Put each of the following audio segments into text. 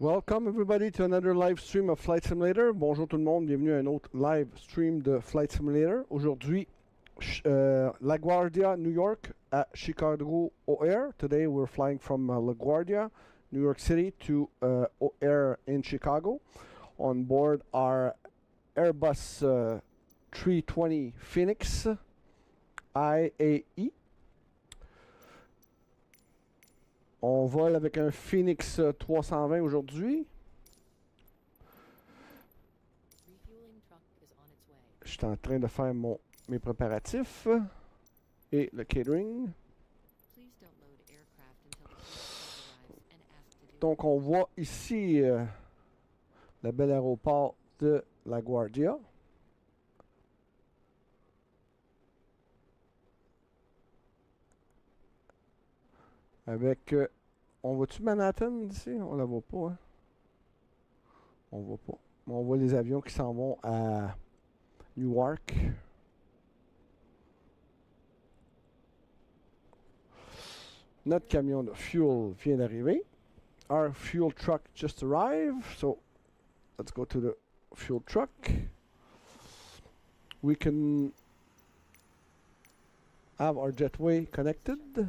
Welcome everybody to another live stream of Flight Simulator. Bonjour tout le monde, bienvenue à un autre live stream de Flight Simulator. Aujourd'hui, La Guardia, New York at Chicago O'Hare. Today we're flying from La Guardia, New York City to O'Hare in Chicago. On board our Airbus 320 Fenix IAE. On vole avec un Fenix 320 aujourd'hui. Je suis en train de faire mes préparatifs et le catering. Donc on voit ici le bel aéroport de la Guardia. Avec... on voit-tu Manhattan d'ici? On la voit pas, hein? On voit pas. On voit les avions qui s'en vont à Newark. Notre camion de fuel vient d'arriver. Our fuel truck just arrived. So, let's go to the fuel truck. We can have our jetway connected.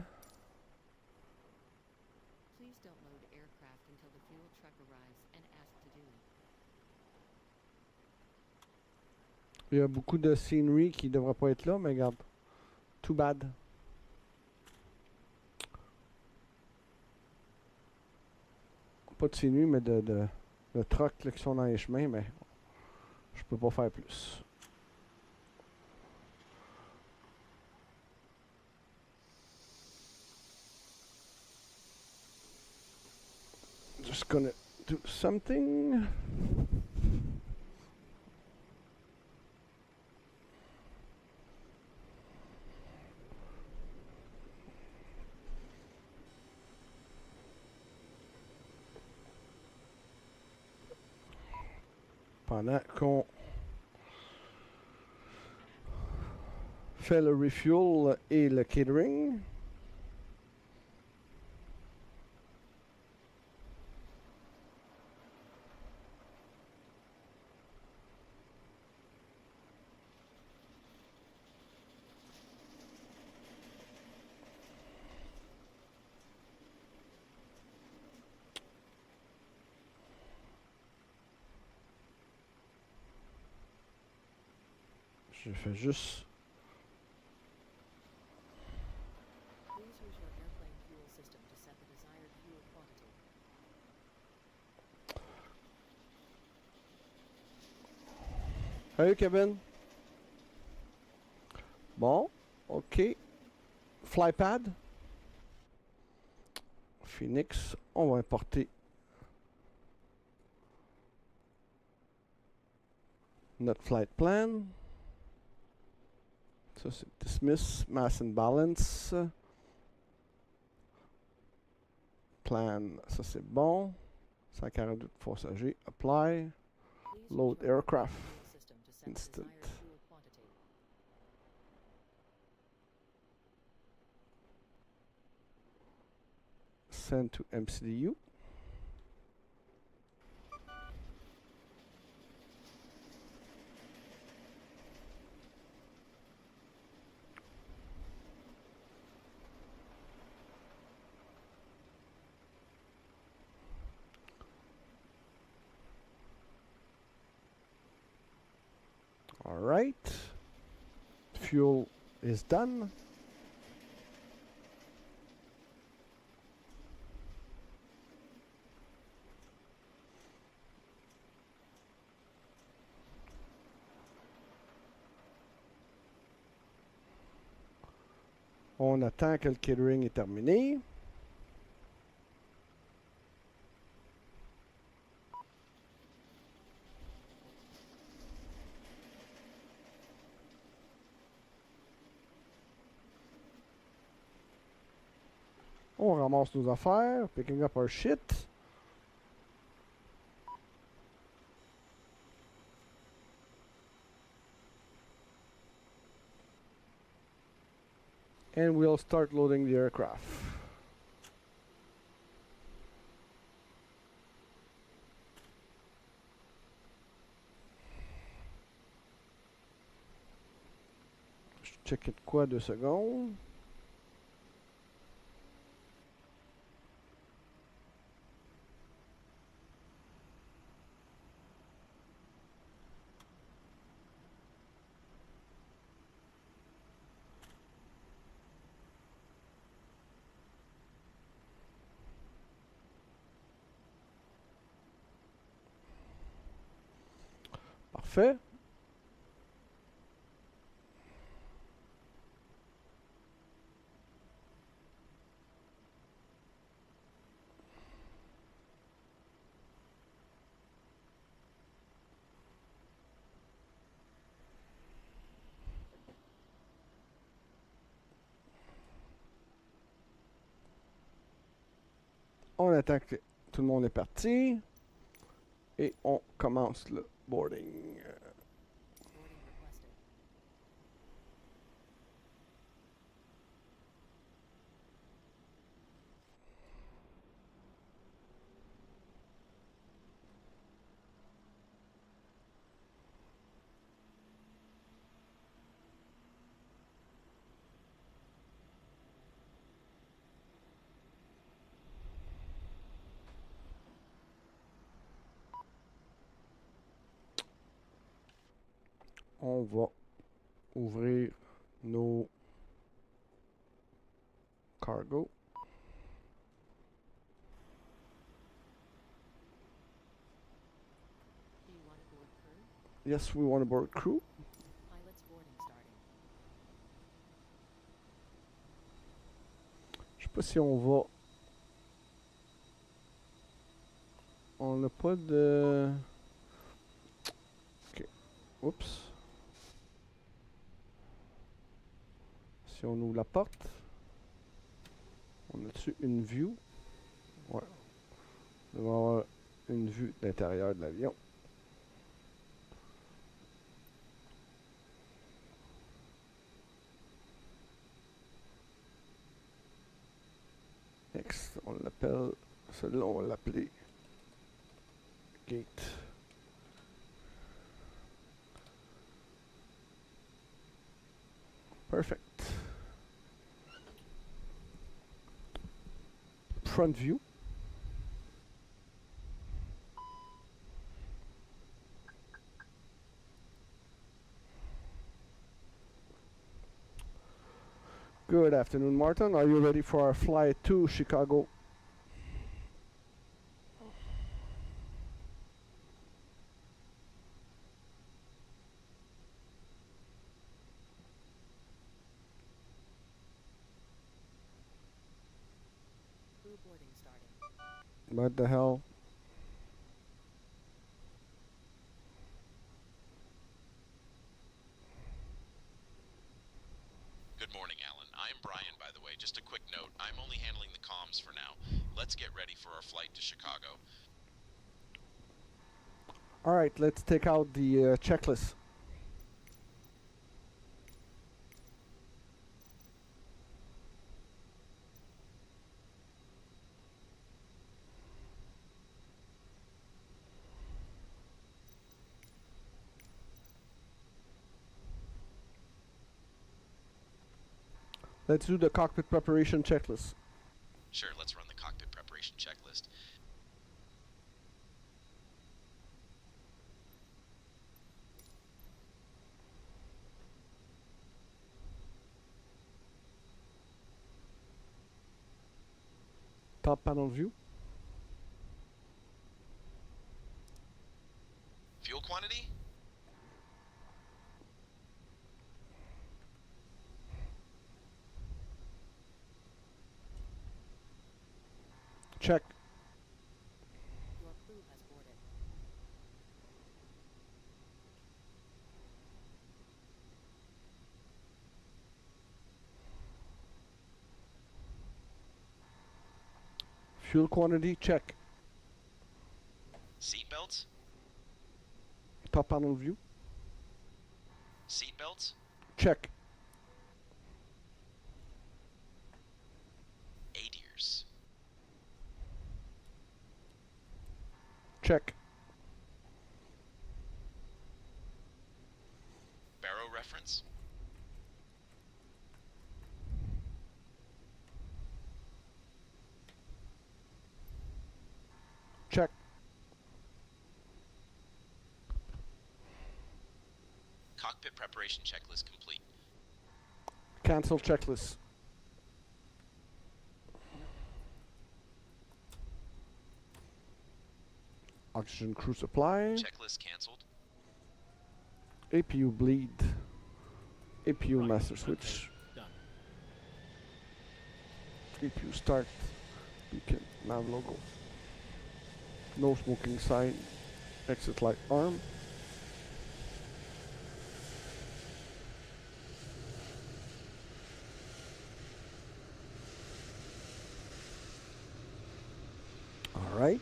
Il y a beaucoup de scenery qui ne devrait pas être là, mais regarde. Too bad. Pas de scenery, mais de trucks là, qui sont dans les chemins, mais je peux pas faire plus. Just gonna do something. Pendant qu'on fait le refuel et le catering. Je fais juste... Salut Kevin. Bon, ok. Flypad. Phoenix, on va importer notre flight plan. Ça c'est dismiss, mass and balance. Plan, ça c'est bon. 142 passagers, apply. Load aircraft. Instant. Send to MCDU. All right. Fuel is done. On attend que le catering est terminé. On ramasse nos affaires, picking up our shit. And we'll start loading the aircraft. checker de quoi 2 secondes. Parfait. On attend que tout le monde est parti. Et on commence le boarding. On va ouvrir nos cargo. Yes, we want to board crew. Je sais pas si on va. On n'a pas de. Ok. Oups. Si on ouvre la porte, on a dessus une view. Ouais. On va avoir une vue de l'intérieur de l'avion. Next, on l'appelle. Celui-là, on va l'appeler Gate. Perfect. Front view. Good afternoon, Martin. Are you ready for our flight to Chicago? What the hell? Good morning, Alan. I'm Brian, by the way. Just a quick note. I'm only handling the comms for now. Let's get ready for our flight to Chicago. All right, let's take out the checklist. Let's do the cockpit preparation checklist. Sure, let's run the cockpit preparation checklist. Top panel view. Fuel quantity? Check. Your crew has boarded. Fuel quantity, check. Seatbelts? Top panel view, Seatbelts? check. ADIRS. Check. Barrow reference? Cockpit preparation checklist complete. Cancel checklist. Oxygen crew supply. Checklist canceled. APU bleed. APU master switch. Done. APU start. Beacon. Nav logo. No smoking sign. Exit light arm. All right.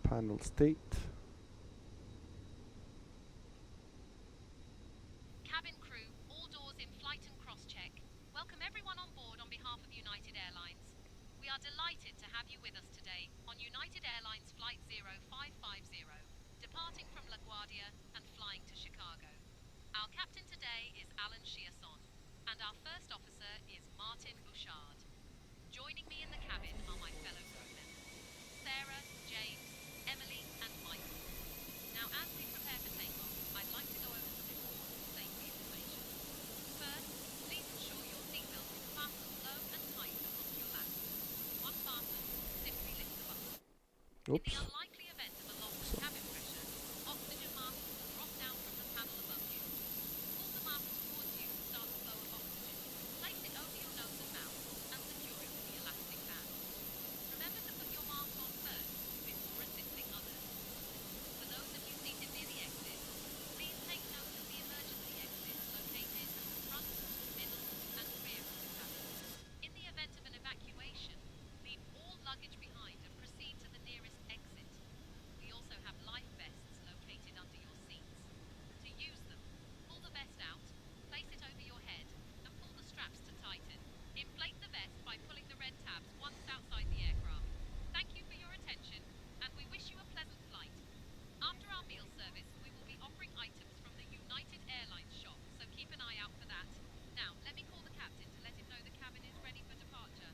Panel state. Cabin crew, all doors in flight and cross-check. Welcome everyone on board on behalf of United Airlines. We are delighted to have you with us today on United Airlines Flight 0550, departing from LaGuardia and flying to Chicago. Our captain today is Alan Chiasson, and our first officer is Martin Bouchard. Joining me in the cabin are my fellow crew members, Sarah, James, Emily, and Michael. Now, as we prepare for takeoff, I'd like to go over some important safety information. First, please ensure your seatbelt is fastened low and tight across your lap. Once fastened, simply lift the button. In Oops. the unlikely event of a loss of cabin pressure, oxygen masks will drop down from the panel above you. Pull the mask towards you to start the flow of oxygen. Place it over your nose and mouth and secure it with the elastic band. Remember to put your mask on first before assisting others. For those of you seated near the exit, please take note of the emergency exits located at the front, middle, and rear of the cabin. In the event of an evacuation, leave all luggage behind and proceed to the nearest exit. We also have life vests located under your seats. To use them, pull the vest out, place it over your head, and pull the straps to tighten. Inflate the vest by pulling the red tabs once outside the aircraft. Thank you for your attention, and we wish you a pleasant flight. After our meal service, we will be offering items from the United Airlines shop, so keep an eye out for that. Now, let me call the captain to let him know the cabin is ready for departure.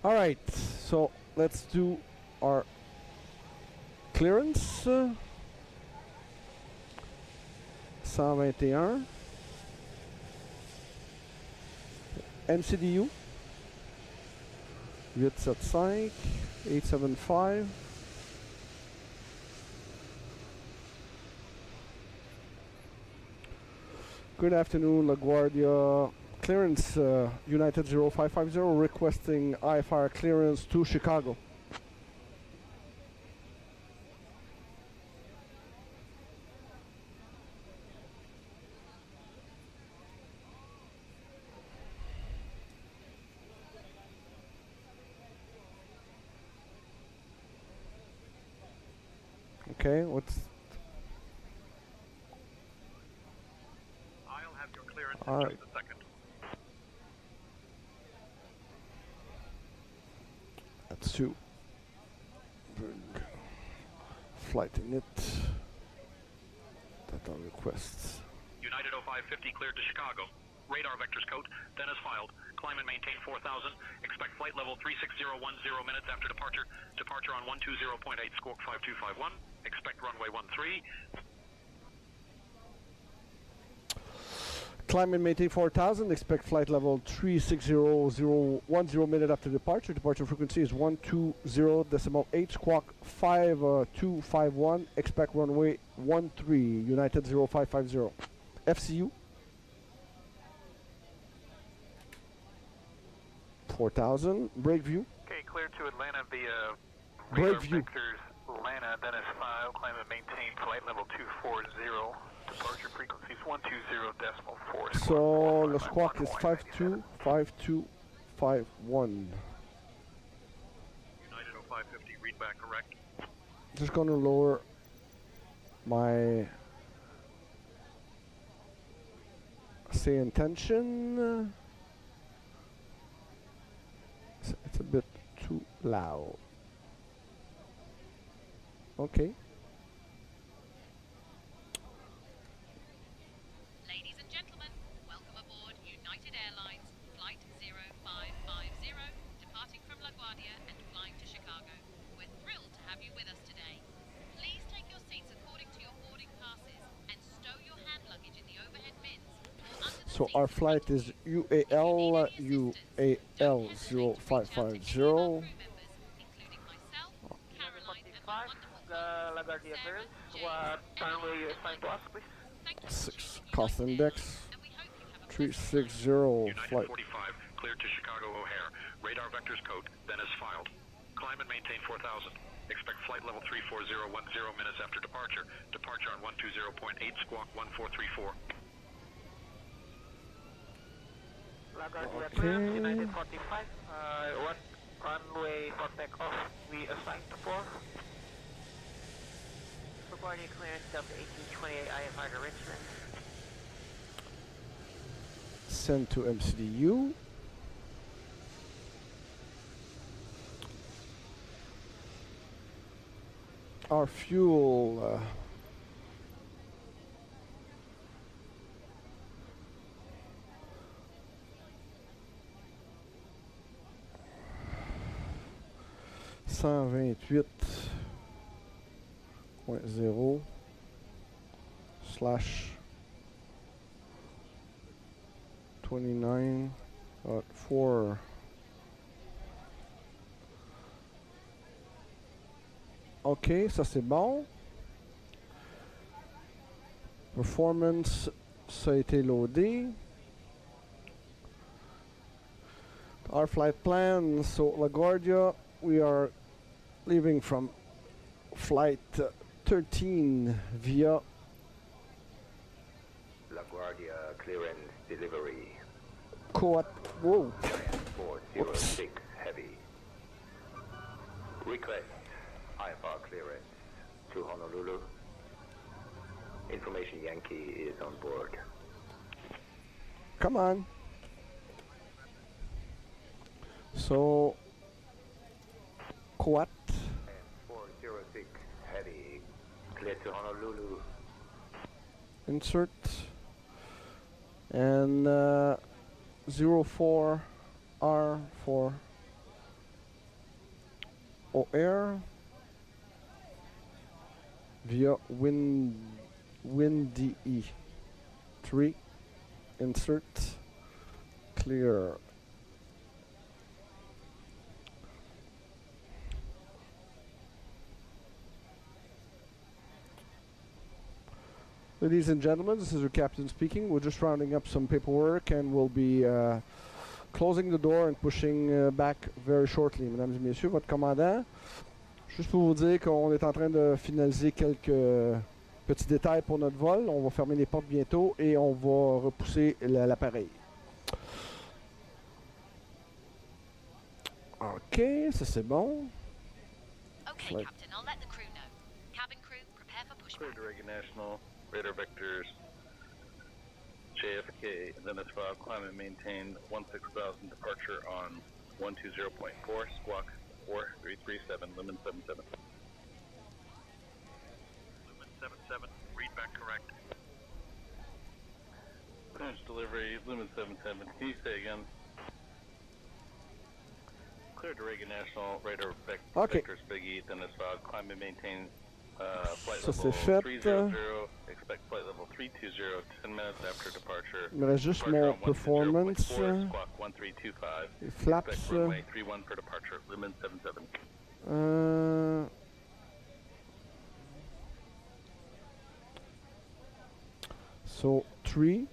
All right, so let's do our clearance. 121. MCDU. 875. 875. Good afternoon, LaGuardia. Clearance United 0550 requesting IFR clearance to Chicago. Okay, what's... I'll have your clearance All in right. just a second. That's 2. Flight init. Data requests. United 0550 cleared to Chicago. Radar vectors code, then as filed. Climb and maintain 4000. Expect flight level 36010 minutes after departure. Departure on 120.8 squawk 5251. Expect runway 13. Climb and maintain 4000. Expect flight level 36010 minute after departure. Departure frequency is 120.8 squawk 5251. Expect runway 13. United 0550. FCU 4000. Break view. Okay, cleared to Atlanta radar Brightview. vectors Lana, Dennis 5, climb and maintain flight level 240. Departure frequencies 120.4. So the squawk is 525251. United 0550, read back correct. Just gonna lower my say intention. It's a bit too loud. Okay. Ladies and gentlemen, welcome aboard United Airlines Flight 0550, departing from LaGuardia and flying to Chicago. We're thrilled to have you with us today. Please take your seats according to your boarding passes and stow your hand luggage in the overhead bins or under the So seats our in front flight of is you. UAL If you need any assistance, don't hesitate to reach out to any of our 0550. crew members, including myself, Caroline, and my wonderful colleagues, LaGuardia Sarah, clearance. Jane, What runway you Emily, assigned to us, please? Thank you for 6 choosing cost United index Airlines, and we hope you have a pleasant flight. 360 United flight. 45, cleared to Chicago O'Hare. Radar vectors code, then is filed. Climb and maintain 4000. Expect flight level 34010 minutes after departure. Departure on 120.8, squawk 1434. LaGuardia Okay. clearance, United 45. What runway for takeoff we assigned for? LaGuardia clearance, Delta 1828 IFR to Richmond. Send to MCDU. Our fuel 128.0 slash 29.4. Ok, ça c'est bon. Performance, ça a été loadé. Our flight plan, so LaGuardia, we are leaving from flight 13 via LaGuardia clearance delivery. KORD. Whoa. 406 heavy. Request IFR clearance to Honolulu. Information Yankee is on board. Come on. So, KORD. 406 heavy. Clear to Honolulu. Insert. And 04R for OR via windy 3. Insert. Clear. Ladies and gentlemen, this is your captain speaking. We're just rounding up some paperwork and we'll be closing the door and pushing back very shortly. Mesdames et messieurs, votre commandant, juste pour vous dire qu'on est en train de finaliser quelques petits détails pour notre vol. On va fermer les portes bientôt et on va repousser l'appareil. Ok, ça c'est bon. Okay, Flight. Captain, I'll let the crew know. Cabin crew, prepare for Clear pushback. to Reagan National, radar vectors, JFK, then as file, climb and maintain 16,000, departure on 120.4, squawk 4337, Lumen 77. Lumen 77, read back correct. Finish delivery, Lumen 77, can you say again? Clear to Reagan National, radar Okay. vectors, Big E, then as file, climb and maintain flight Ça, level c'est fait. 300, expect flight level 320, 10 minutes after departure. Il me reste juste Departure mon on 120.4, performance. squawk 1325. Les flaps. Expect runway 31 for departure, Lumen 77. So 3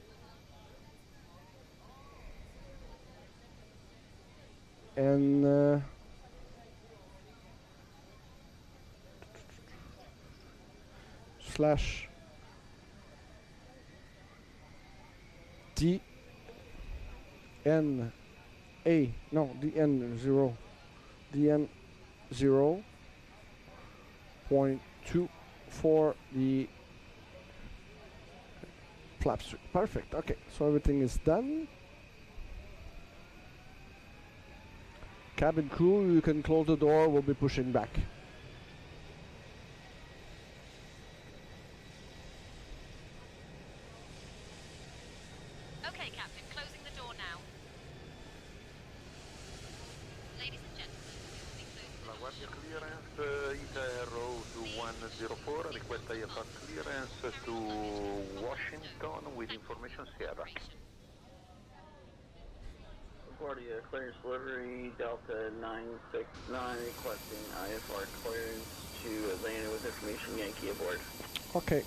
and slash DN DN 0.2 for the flaps. Perfect. Okay, so everything is done. Cabin crew, you can close the door. We'll be pushing back. Okay, Captain, closing the door now. Ladies and gentlemen, we will be closing the La door Guardia shortly. clearance, Ita Aero to 104, request IFR clearance to Washington with information Sierra. Guardia clearance delivery Delta 969 requesting IFR clearance to Atlanta with information Yankee aboard. Okay.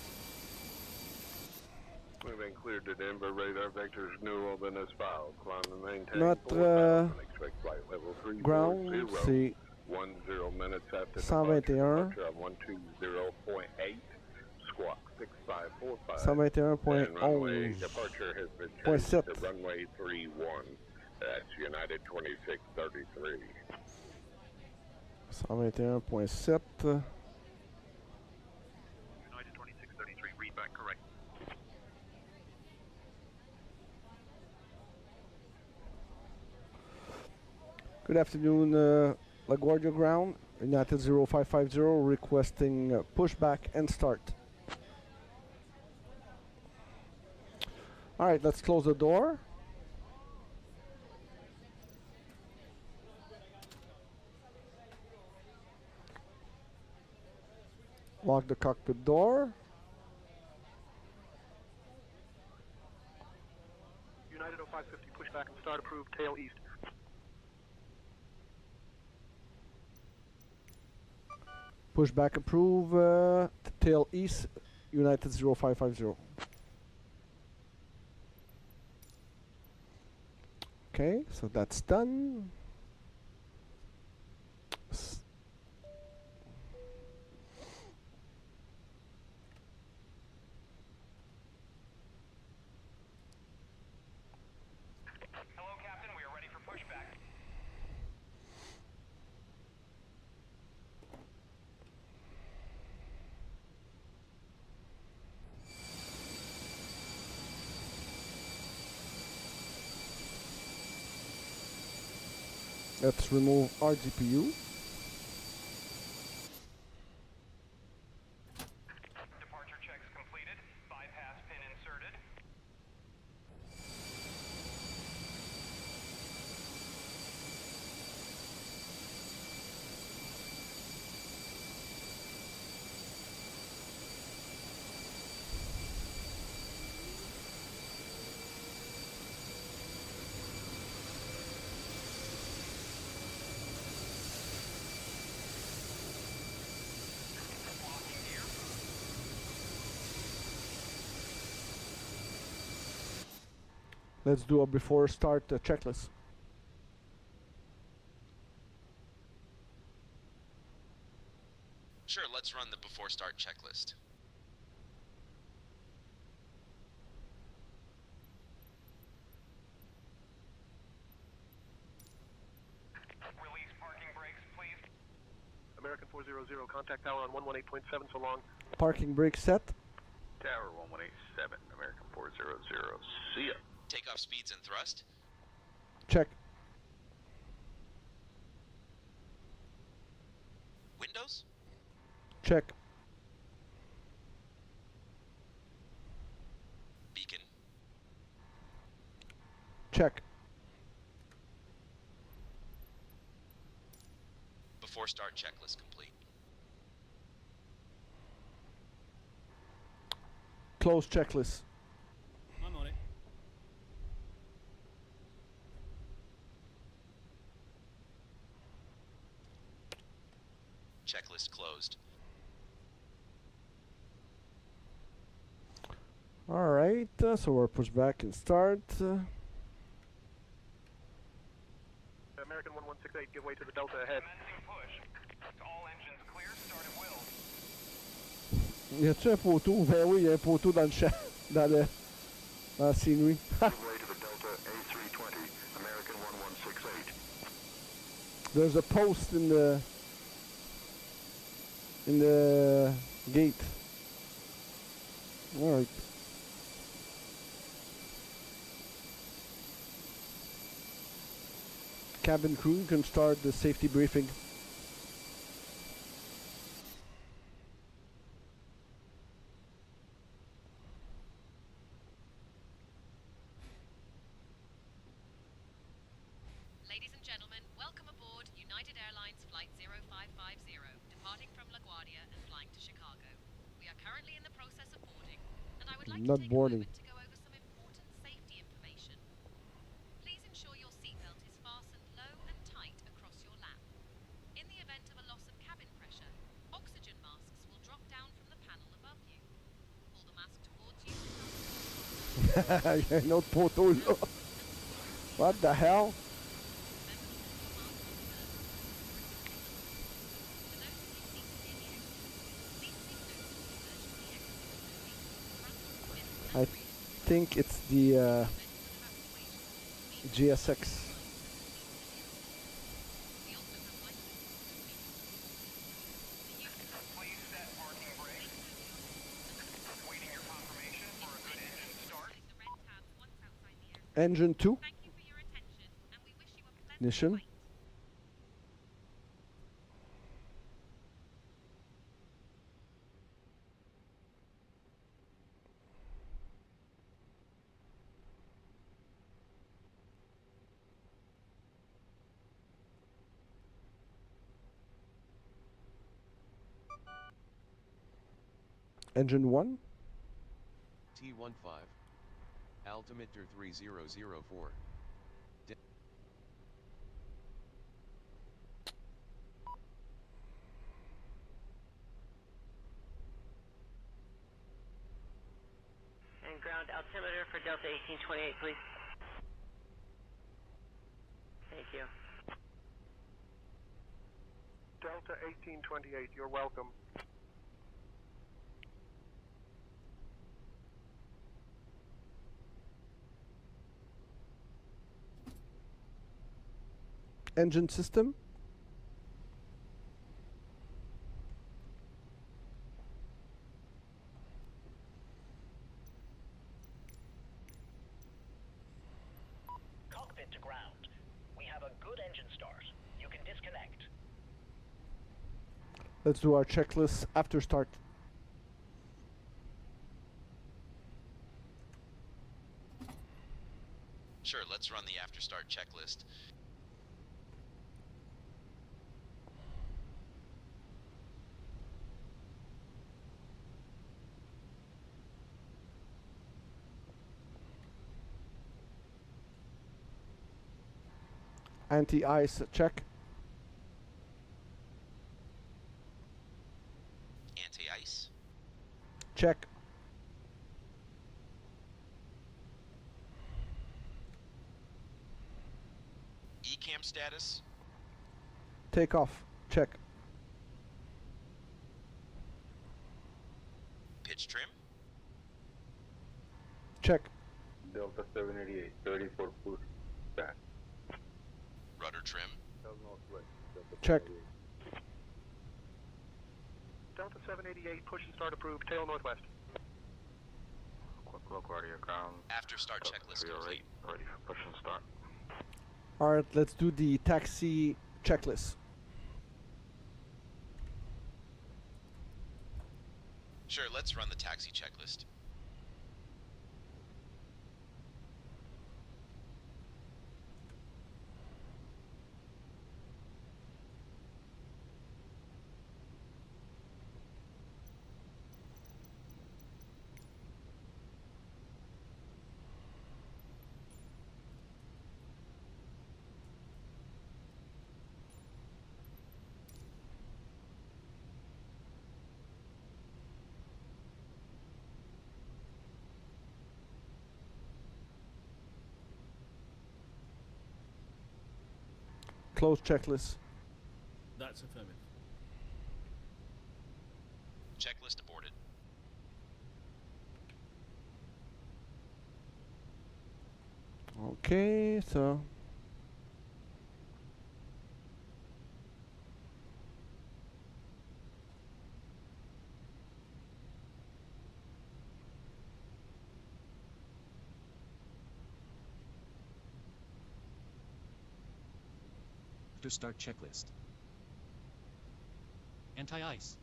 We've been cleared to Denver, radar vectors neural, then as filed. Climb and maintain Notre 4000, expect flight level 340, ground, c'est 10 minutes after 121. departure on 120.8, squawk 6545. And runway 121.11. departure has been Point changed sept. to runway 31. That's United 2633. 121.7. United 2633, read back correct. Good afternoon, La Guardia ground, United 0550, requesting pushback and start. Alright, let's close the door. Lock the cockpit door. United 0550, push back and start approved, tail east. Pushback approve, tail east, United 0550. Okay, so that's done. Hello, Captain, we are ready for pushback. Let's remove our GPU. Departure checks completed. Bypass pin inserted. Locking gear. Let's do a before start checklist. Sure, let's run the before start checklist. Release parking brakes, please. American 400, contact tower on 118.7, so long. Parking brake set. Tower 1187, American 400, see ya. Takeoff speeds and thrust. Check. Windows? Check. Beacon. Check. Before start checklist complete. Close checklist. I'm on it. Checklist closed. Alright, so we're pushed back and start. American 1168, give way to the Delta ahead. Commencing push. All engines clear, start at will. Y a-tu un poteau? Ben oui, il y a un poteau dans le champ, dans la scenery. Ha! There's a post in the gate. All right. Cabin crew can start the safety briefing. Ladies and gentlemen, welcome aboard United Airlines Flight 0550, departing from LaGuardia and flying to Chicago. We are currently in the process of boarding, and I would like Not to take boarding. a moment to go over some important safety information. Please ensure your seatbelt is fastened low and tight across your lap. In the event of a loss of cabin pressure, oxygen masks will drop down from the panel above you. Pull the mask towards you. Il y a un autre poteau là. What the hell? I think it's the GSX. Engine 2. Thank you for your attention, and we wish you a pleasant Ignition. flight. Engine 1. T15. Altimeter 3004. And ground altimeter for Delta 1828, please. Thank you. Delta 1828, you're welcome. Engine system. Cockpit to ground. We have a good engine start. You can disconnect. Let's do our checklist after start. Sure, let's run the after start checklist. Anti-ice check. Anti-ice. Check. ECAM status. Take off. Check. Pitch trim. Check. Delta 788, 34 foot back. Rudder trim. Check. Delta 788, push and start approved, tail northwest. Guardia ground. After start checklist complete. Ready for push and start. Alright, let's do the taxi checklist. Sure, let's run the taxi checklist. Close checklist. That's affirmative. Checklist aborted. OK, ça. To start checklist. Anti-ice.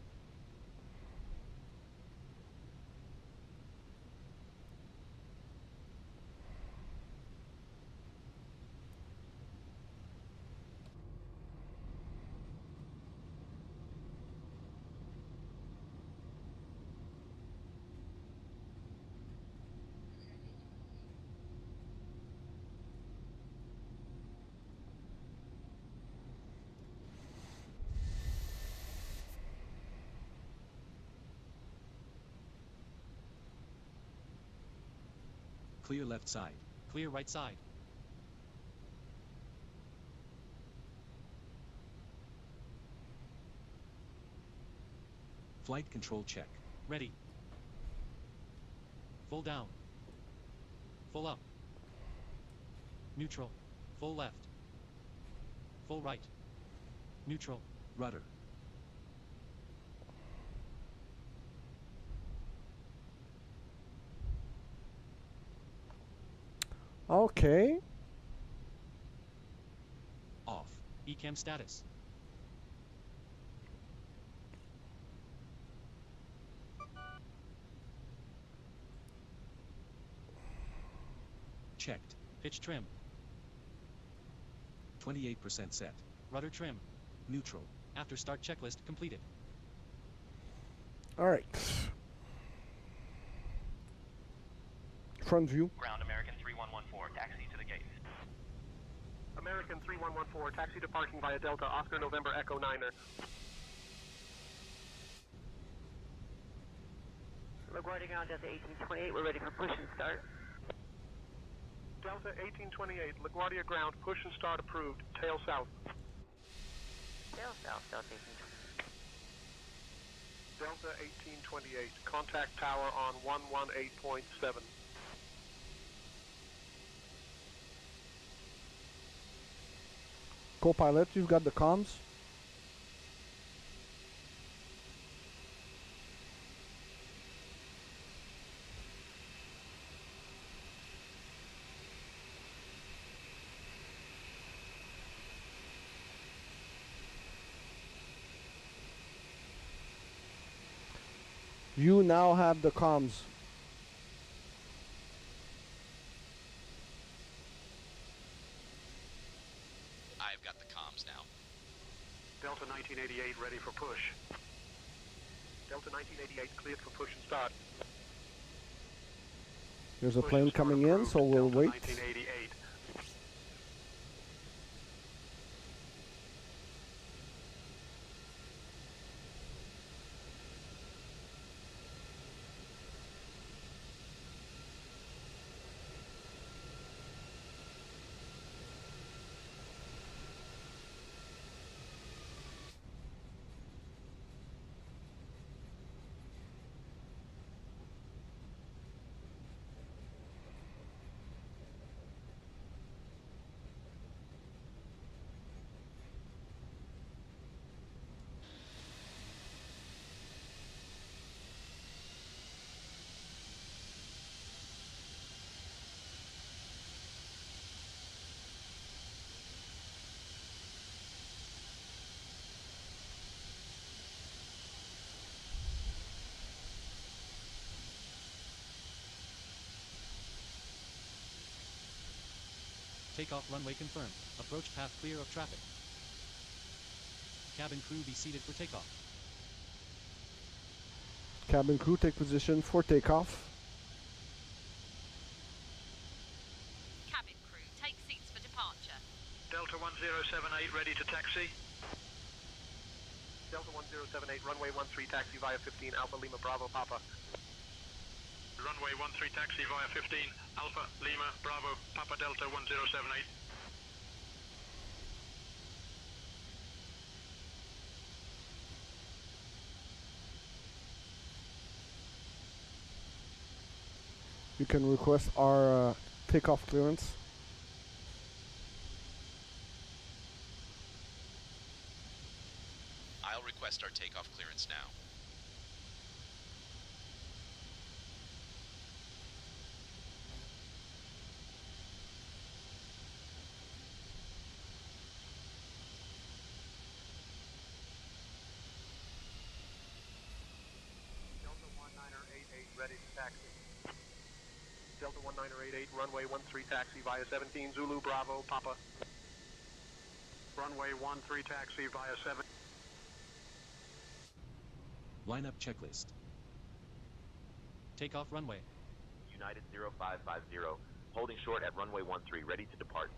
Clear left side. Clear right side. Flight control check. Ready. Full down. Full up. Neutral. Full left. Full right. Neutral. Rudder. OK. Off. ECAM status. Checked. Pitch trim. 28% set. Rudder trim. Neutral. After start checklist completed. All right. Front view. Ground American 3114, taxi to the gate. American 3114, taxi to parking via Delta, Oscar November Echo Niner. LaGuardia ground Delta 1828, we're ready for push and start. Delta 1828, LaGuardia ground, push and start approved. Tail south. Tail south, Delta 1828. Delta 1828, contact tower on 118.7. Co-pilot, you've got the comms. You now have the comms. I've got the comms now. Delta 1988, ready for push. Delta 1988, cleared for push and start. There's a Push plane and start coming in, approved. so we'll Delta wait. 1988. Takeoff runway confirmed. Approach path clear of traffic. Cabin crew be seated for takeoff. Cabin crew, take position for takeoff. Cabin crew, take seats for departure. Delta 1078 ready to taxi. Delta 1078, runway 13, taxi via 15, Alpha Lima Bravo Papa. Runway 13 taxi via 15, Alpha Lima Bravo Papa Delta 1078. You can request our takeoff clearance. I'll request our takeoff clearance now. Delta 1988 ready to taxi. Delta 1988, runway 13 taxi via 17 Zulu Bravo Papa. Runway 13 taxi via 7. Lineup checklist. Takeoff runway. United 0550, holding short at runway 13, ready to depart.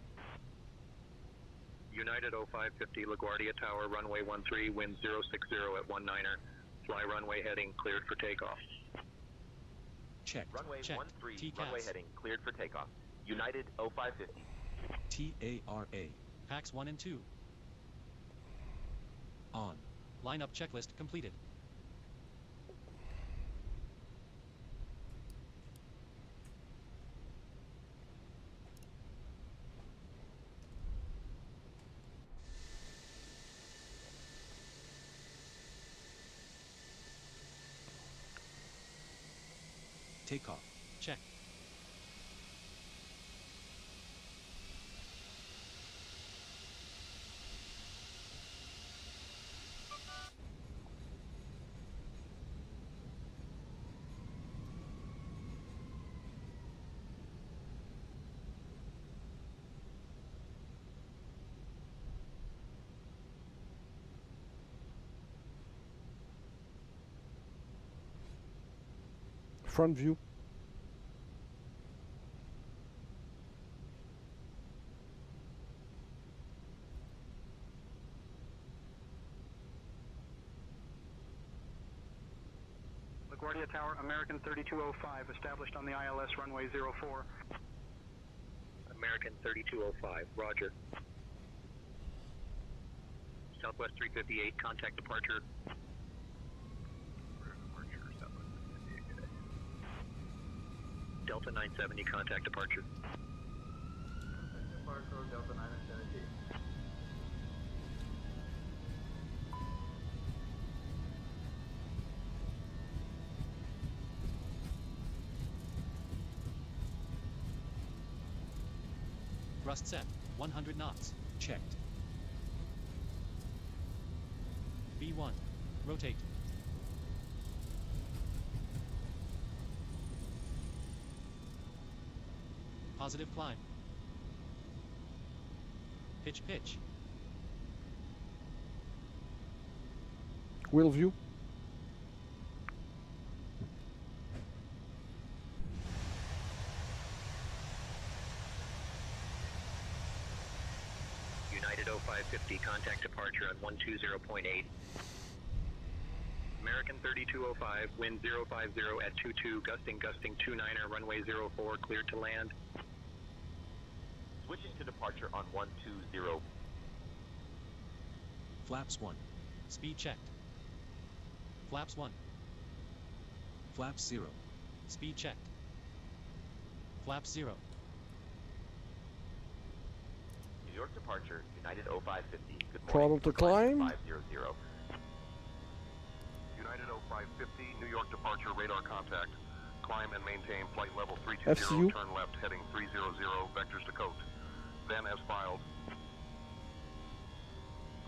United 0550 LaGuardia Tower, runway 13, wind 060 at 19er. Fly runway heading, cleared for takeoff. Checked. Runway Checked. 13, TCAS. runway heading, cleared for takeoff. United 0550. TARA. Packs 1 and 2. On. Lineup checklist completed. Takeoff. Check. Front view. LaGuardia Tower, American 3205, established on the ILS runway 04. American 3205, roger. Southwest 358, contact departure. Delta 970, contact departure. Departure Delta 970. Thrust set. 100 knots. Checked. B1. Rotate. Positive climb. Pitch pitch. Wheel view. United 0550, contact departure on 120.8. American 3205, wind 050 at 22, gusting 29er, runway 04, cleared to land. Switching to departure on 120. Flaps 1. Speed checked. Flaps 1. Flaps 0. Speed checked. Flaps 0. New York departure, United 0550. Good morning. Throttle to climb. 500. United 0550, New York departure, radar contact. Climb and maintain flight level 320, FCU. turn left heading 300, vectors to coast. Then as filed.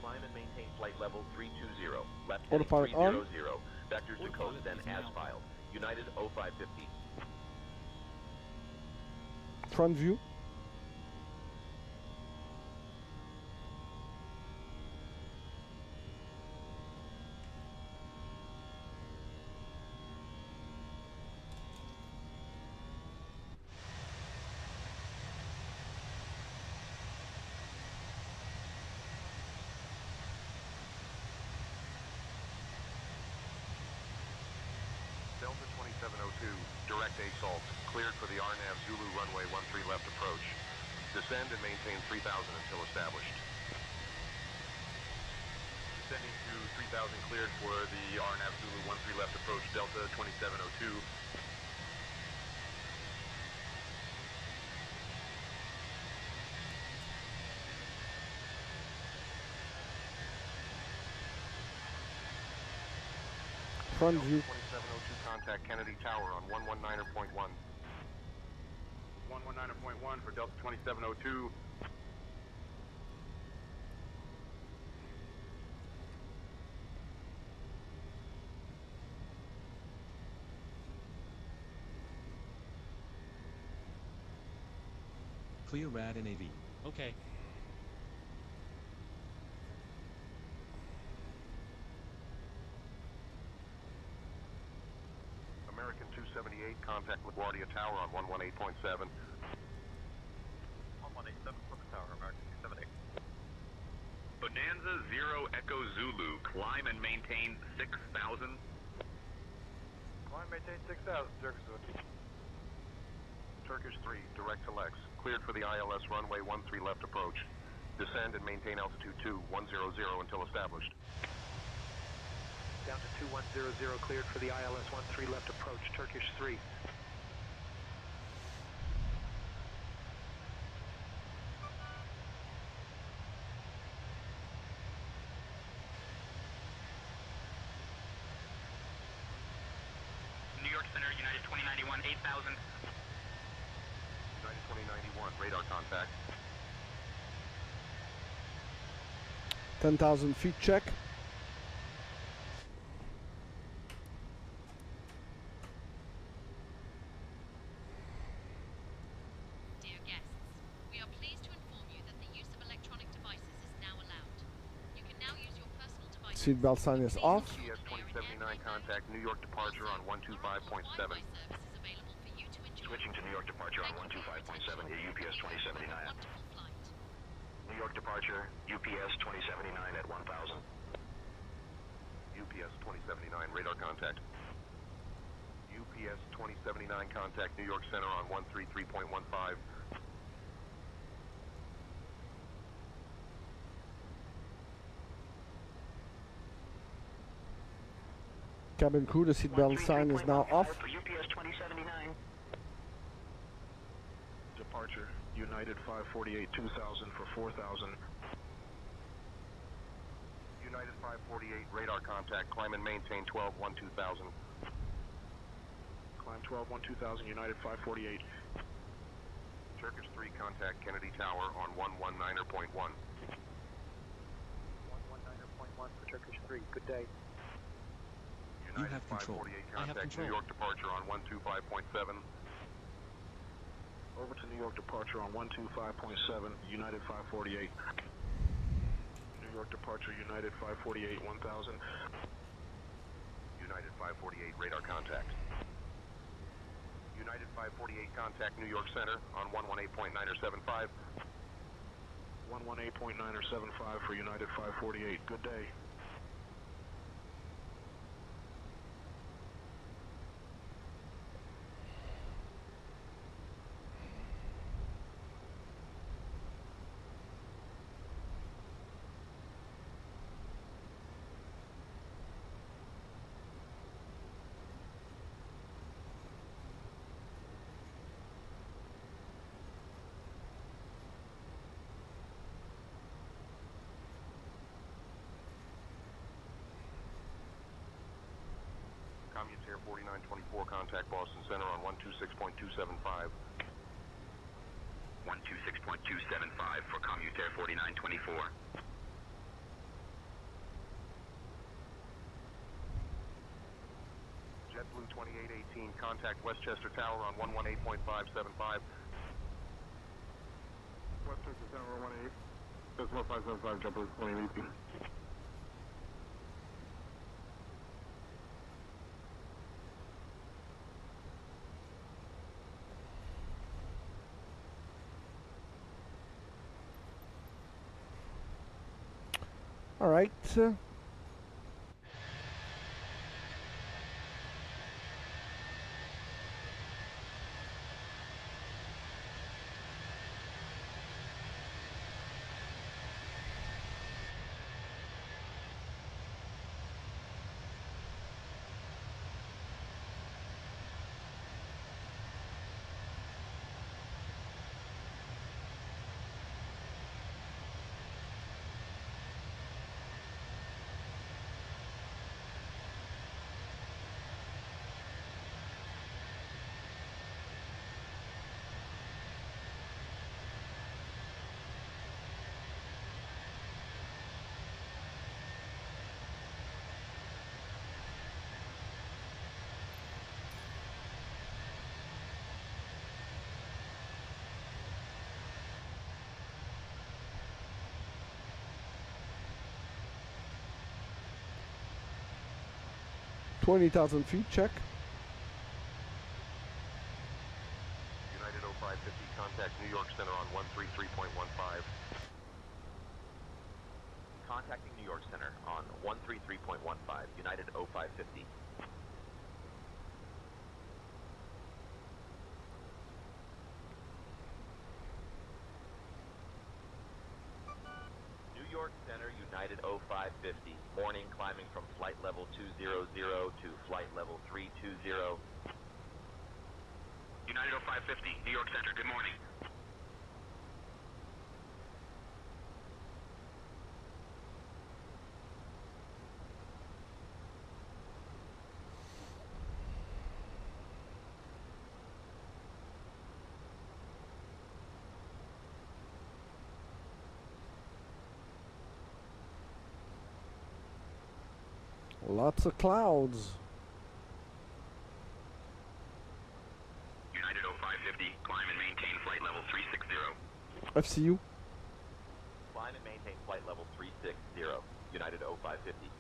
Climb and maintain flight level 320. Left Autopilot heading on. 300. Vectors to coast, then as filed. United 0550. Front view. Delta 2702, direct assault, cleared for the RNAV Zulu runway 13 left approach. Descend and maintain 3000 until established. Descending to 3000 cleared for the RNAV Zulu 13 left approach, Delta 2702. Front view. 2702 contact Kennedy Tower on 119.1. 119.1 for Delta 2702. Clear rad and AV. Okay. American 278 contact Guardia Tower on 118.7. 1187 Plymouth Tower, American 278. Bonanza 0 Echo Zulu, climb and maintain 6,000. Climb, maintain 6,000, Turkish 3, direct to Lex. Cleared for the ILS runway 13 left approach. Descend and maintain altitude 2100 until established. Down to 2100, cleared for the ILS 13 left approach, Turkish 3. New York Center, United 2091, 8,000. United 2091, radar contact. 10,000 feet check. Dear guests, we are pleased to inform you that the use of electronic devices is now allowed. You can now use your personal devices. Seatbelt sign is off. UPS 2079 contact New York departure on 125.7. Wi-Fi services available for you to enjoy. Switching to New York departure on 125.7 at UPS 2079. Wonderful flight. New York departure, UPS 2079 at 1000. UPS 2079, radar contact. UPS 2079 contact New York Center on 133.15. Cabin crew, the seatbelt sign is now off. For UPS 2079. Departure, United 548, 2,000 for 4,000. United 548, radar contact. Climb and maintain 12-1 2000. Climb 12-1 2000, United 548. Turkish 3, contact Kennedy Tower on 119.1. 119.1 for Turkish 3, good day. United have control. 548, I have contact control. New York departure on 125.7. Over to New York departure on 125.7, United 548. New York departure, United 548, 1000. United 548, radar contact. United 548, contact New York Center on 118.975. 118.975 for United 548. Good day. Commutair 4924, contact Boston Center on 126.275. 126.275 for Commutair 4924. JetBlue 2818, contact Westchester Tower on 118.575. Westchester Tower 18. That's 1575, JetBlue 2818. All right. 20,000 feet, check. United 0550, contact New York Center on 133.15. Contacting New York Center on 133.15, United 0550. New York Center, United 0550. Morning, climbing from flight level 200 to flight level 320. United 0550, New York Center, good morning. Lots of clouds. United 0550, climb and maintain flight level 360. FCU. Climb and maintain flight level 360, United 0550.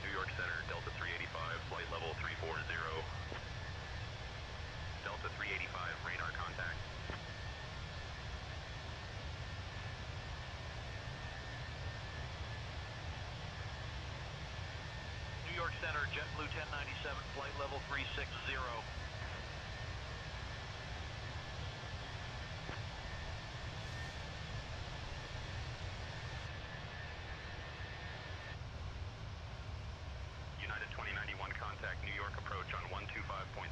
New York Center, Delta 385, flight level 340. Delta 385, radar contact. New York Center, JetBlue 1097, flight level 360. United 2091, contact New York approach on 125.7.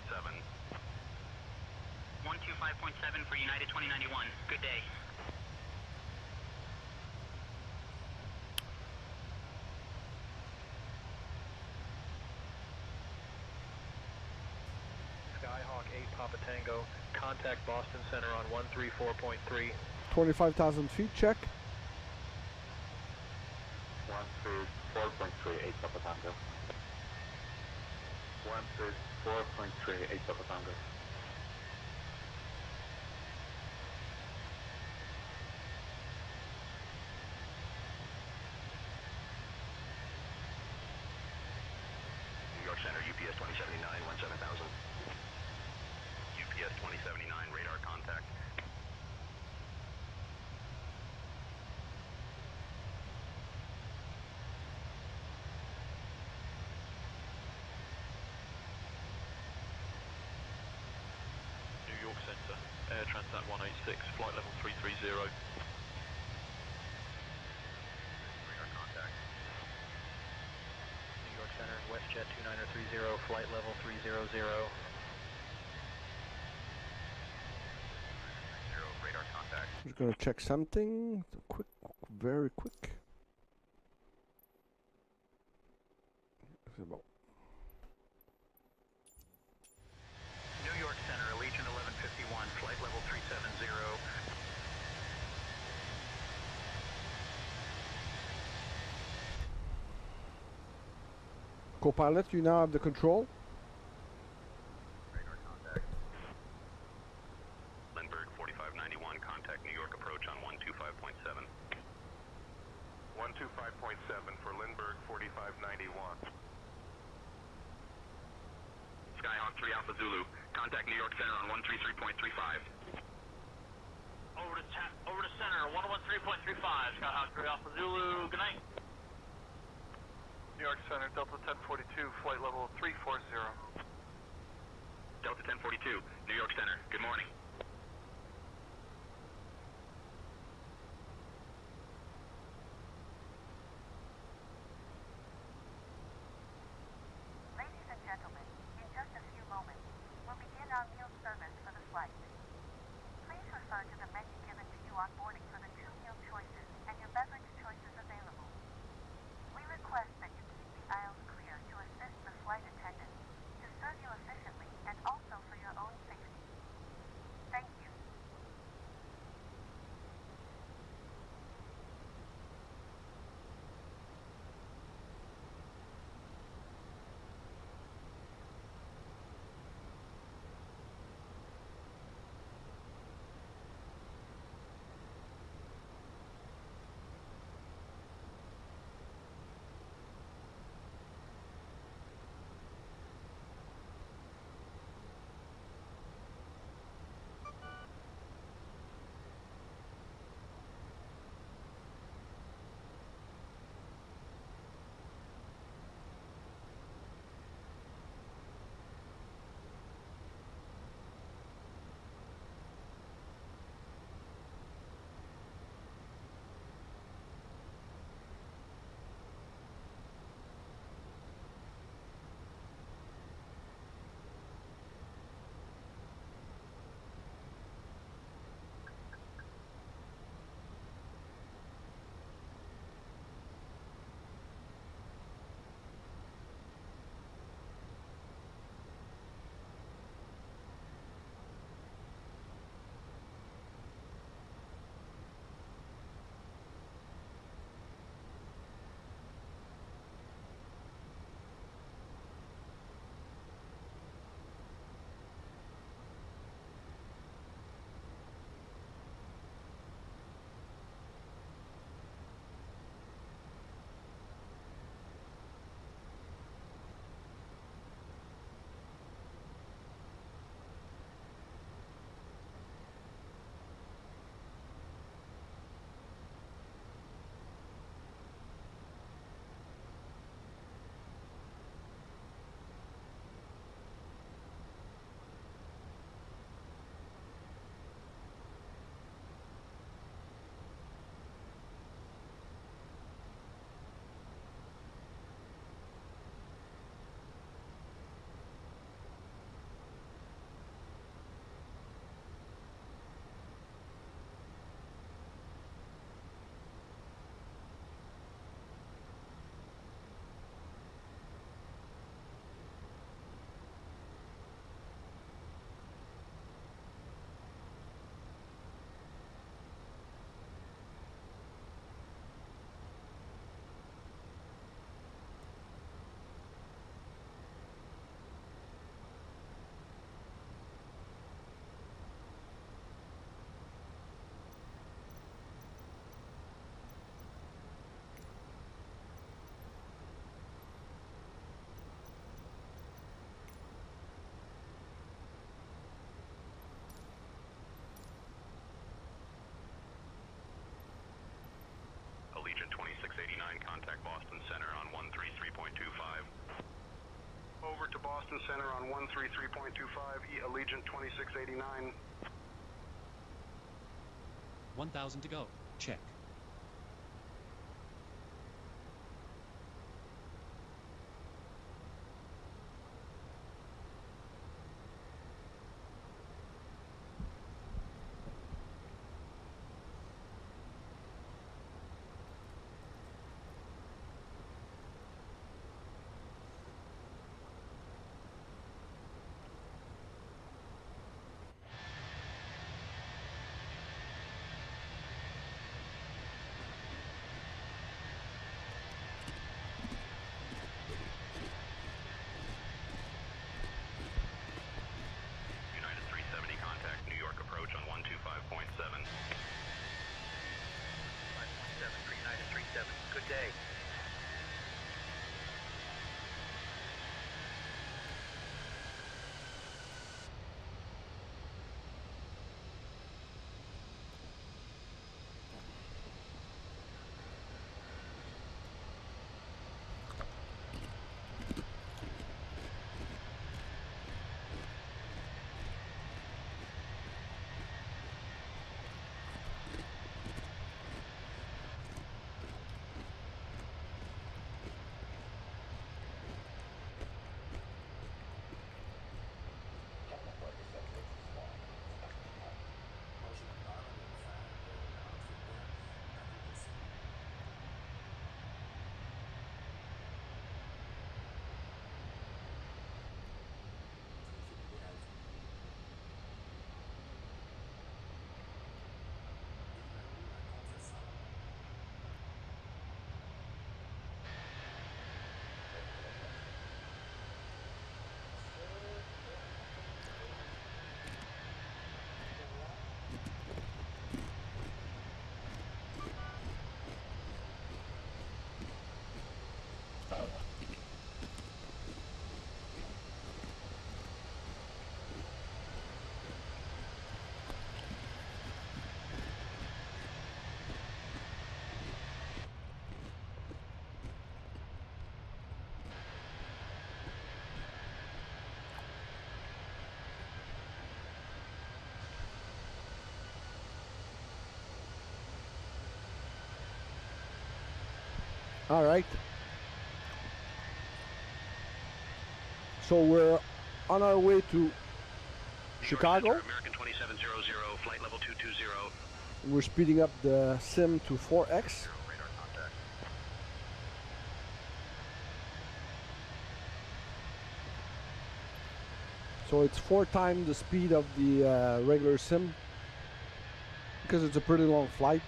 125.7 for United 2091. Good day. Skyhawk 8 Papa Tango, contact Boston Center on 134.3. 25,000 feet, check. 134.3, 8 Papa Tango. 134.3, 8 Papa Tango. New York Center, UPS 2079, 17,000. UPS 2079, radar contact. New York Center, Air Transat 186, flight level 330. Radar contact. New York Center, WestJet 2930, flight level 300. Radar contact. Just gonna check something. Quick, very quick. C'est bon. New York Center, Allegiant 1151, flight level 370. Co-pilot, you now have the control. Radar contact. Lindbergh 4591, contact New York approach on 125.7. 125.7 for Lindbergh 4591. Skyhawk 3 Alpha Zulu, contact New York Center on 133.35. Over to center, 113.35. Skyhawk 3 Alpha Zulu. Good night. New York Center, Delta 1042, flight level 340. Delta 1042, New York Center, good morning. Ladies and gentlemen, in just a few moments, we'll begin our meal service for the flight. Please refer to the menu given to you on boarding for the 2 meal choices and your beverage choices available. We request that you keep the aisles clear to assist the flight attendants to serve you efficiently and also for your own safety. Thank you. center on 133.25, Allegiant 2689. 1,000 to go. Check. United 370, contact New York approach on 125.7. 5.7 for United 37. Good day. All right. So we're on our way to Chicago. American 2700, flight level 220. We're speeding up the sim to 4x. Radar contact. So it's 4 times the speed of the regular sim because it's a pretty long flight.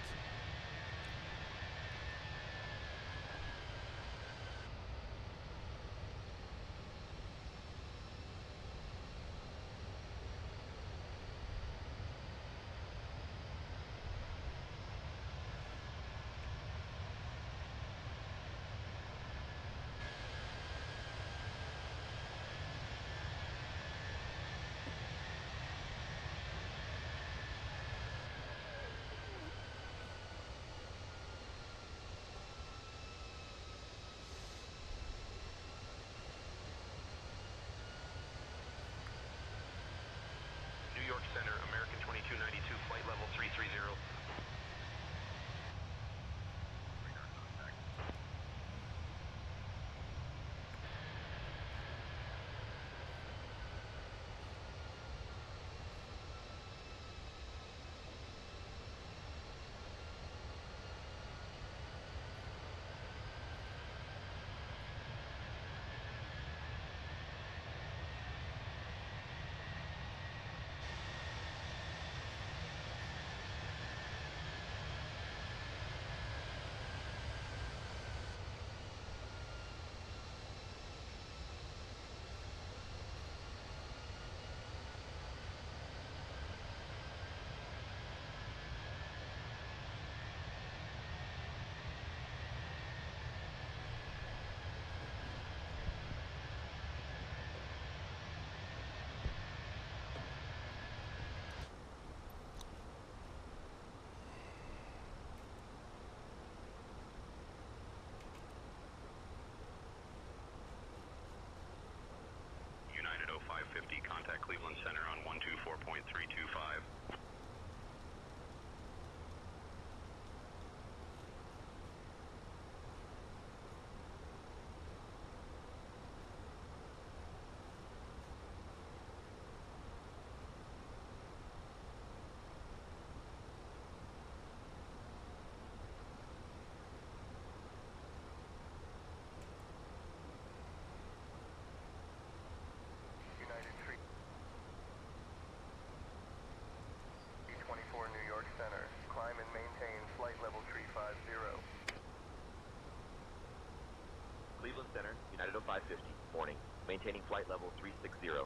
Center, United 0550, morning. Maintaining flight level 360.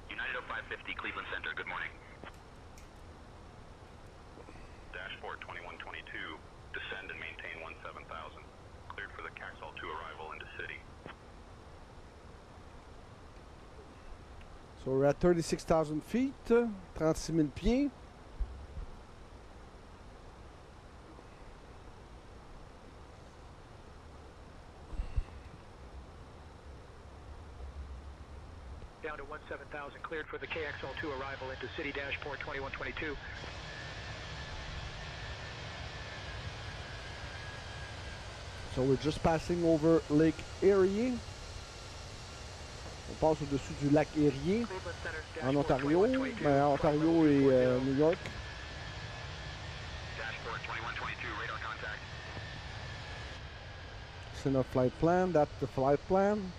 United 0550, Cleveland Center, good morning. Dashboard 2122, descend and maintain 17,000. Cleared for the Caxall 2 arrival into city. So we're at 36,000 feet, 36 000 pieds. Down to 17,000, cleared for the KXL 2 arrival into city, dashboard 2122. So we're just passing over Lake Erie. On passe au-dessus du lac Erie en Ontario, mais Ontario et New York. Dashboard 2122, radar contact. C'est notre flight plan. That's the flight plan.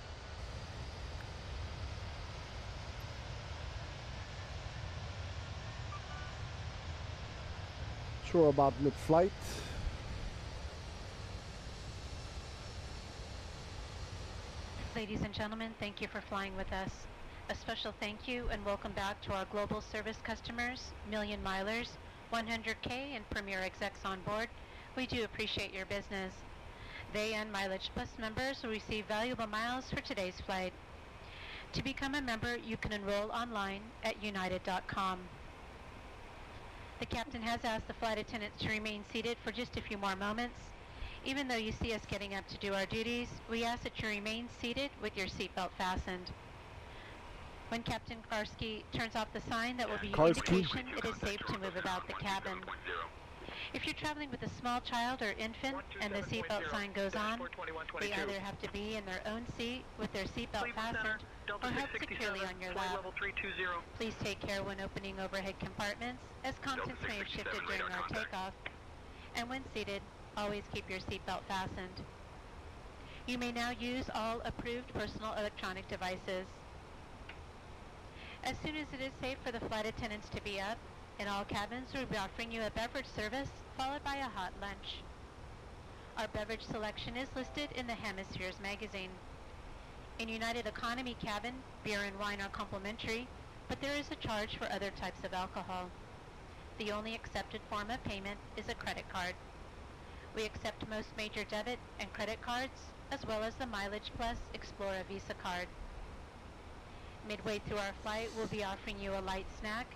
Sure about mid-flight. Ladies and gentlemen, thank you for flying with us. A special thank you and welcome back to our global service customers, Million Milers, 100K and Premier Execs on board. We do appreciate your business. They and Mileage Plus members will receive valuable miles for today's flight. To become a member, you can enroll online at united.com. The captain has asked the flight attendants to remain seated for just a few more moments. Even though you see us getting up to do our duties, we ask that you remain seated with your seatbelt fastened. When Captain Karski turns off the sign, that will be your indication it is safe to move about the cabin. If you're traveling with a small child or infant and the seatbelt sign goes on, they either have to be in their own seat with their seatbelt fastened or held securely on your lap. Please take care when opening overhead compartments, as contents may have shifted during our takeoff. And when seated, always keep your seatbelt fastened. You may now use all approved personal electronic devices. As soon as it is safe for the flight attendants to be up, in all cabins we'll be offering you a beverage service followed by a hot lunch. Our beverage selection is listed in the Hemispheres magazine. In United Economy cabin, beer and wine are complimentary, but there is a charge for other types of alcohol. The only accepted form of payment is a credit card. We accept most major debit and credit cards, as well as the Mileage Plus Explorer Visa card. Midway through our flight, we'll be offering you a light snack,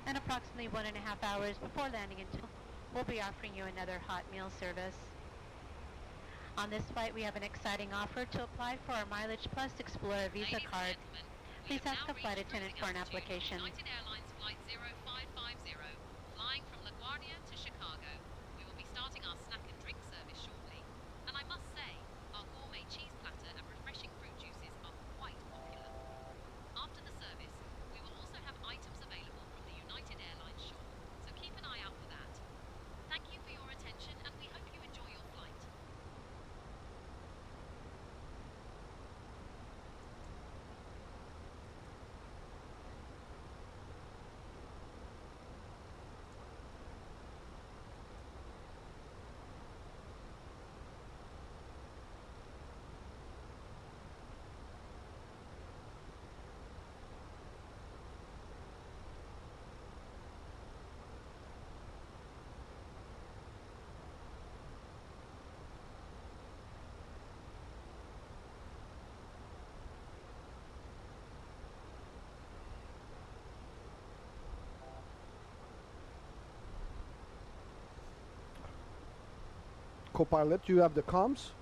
and approximately 1.5 hours before landing in Tucson, we'll be offering you another hot meal service. On this flight, we have an exciting offer to apply for our Mileage Plus Explorer Visa card. Please ask a flight attendant for an application. United Airlines Flight 0550, flying from LaGuardia to Chicago. We will be starting our snack and drink service shortly. And I must say, our gourmet cheese platter and refreshing fruit juices are quite popular. After the service, we will also have items available from the United Airlines shop, so keep an eye out for that. Thank you for your attention, and we hope you enjoy your flight. Co-pilot, you have the comms?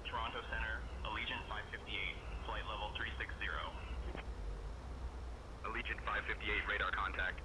Toronto Center, Allegiant 558, flight level 360. Allegiant 558, radar contact.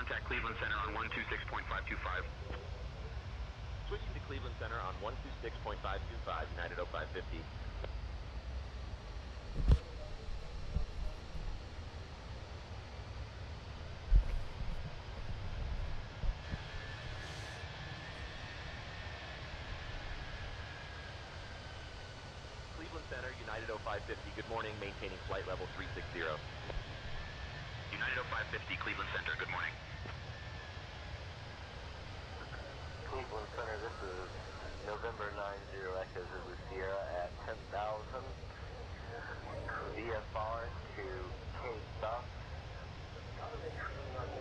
contact Cleveland Center on 126.525. Switching to Cleveland Center on 126.525, United 0550. Cleveland Center, United 0550, good morning, maintaining flight level 360. United 0550, Cleveland Center, good morning. Cleveland Center, this is November 90 Echo Zulu Sierra at 10,000. VFR to Cape Buff.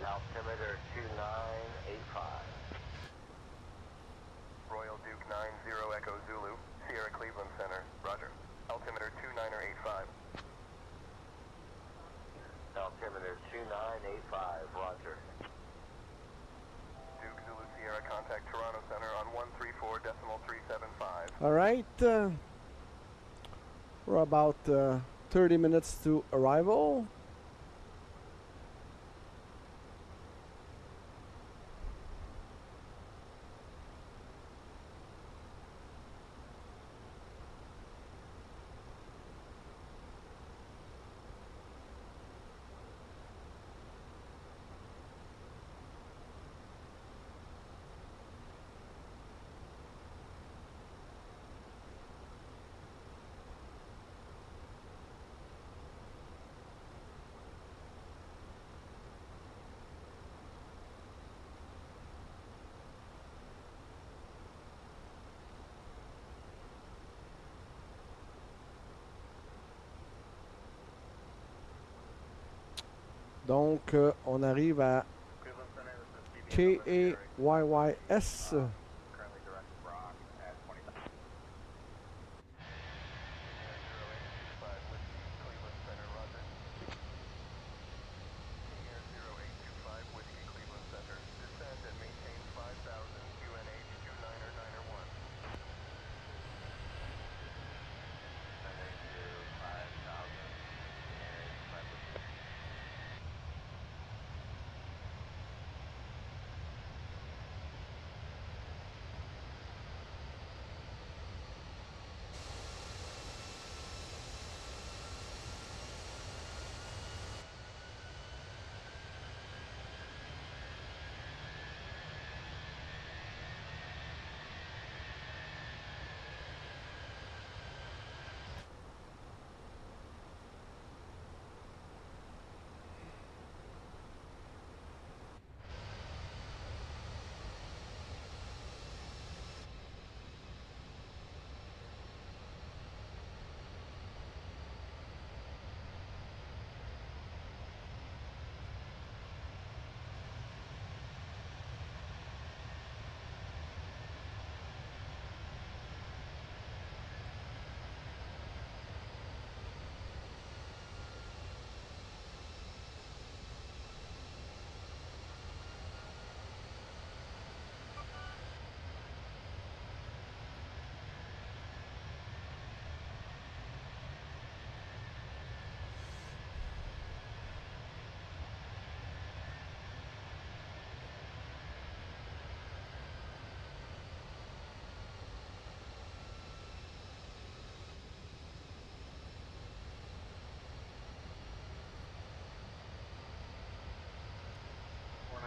Altimeter 2985. Royal Duke 90 Echo Zulu, Sierra Cleveland Center, roger. Altimeter 2985. Altimeter 2985, roger. Duke Zulu Sierra, contact Toronto Center on 134.375. All right. We're about 30 minutes to arrival. Donc, on arrive à KAYYS.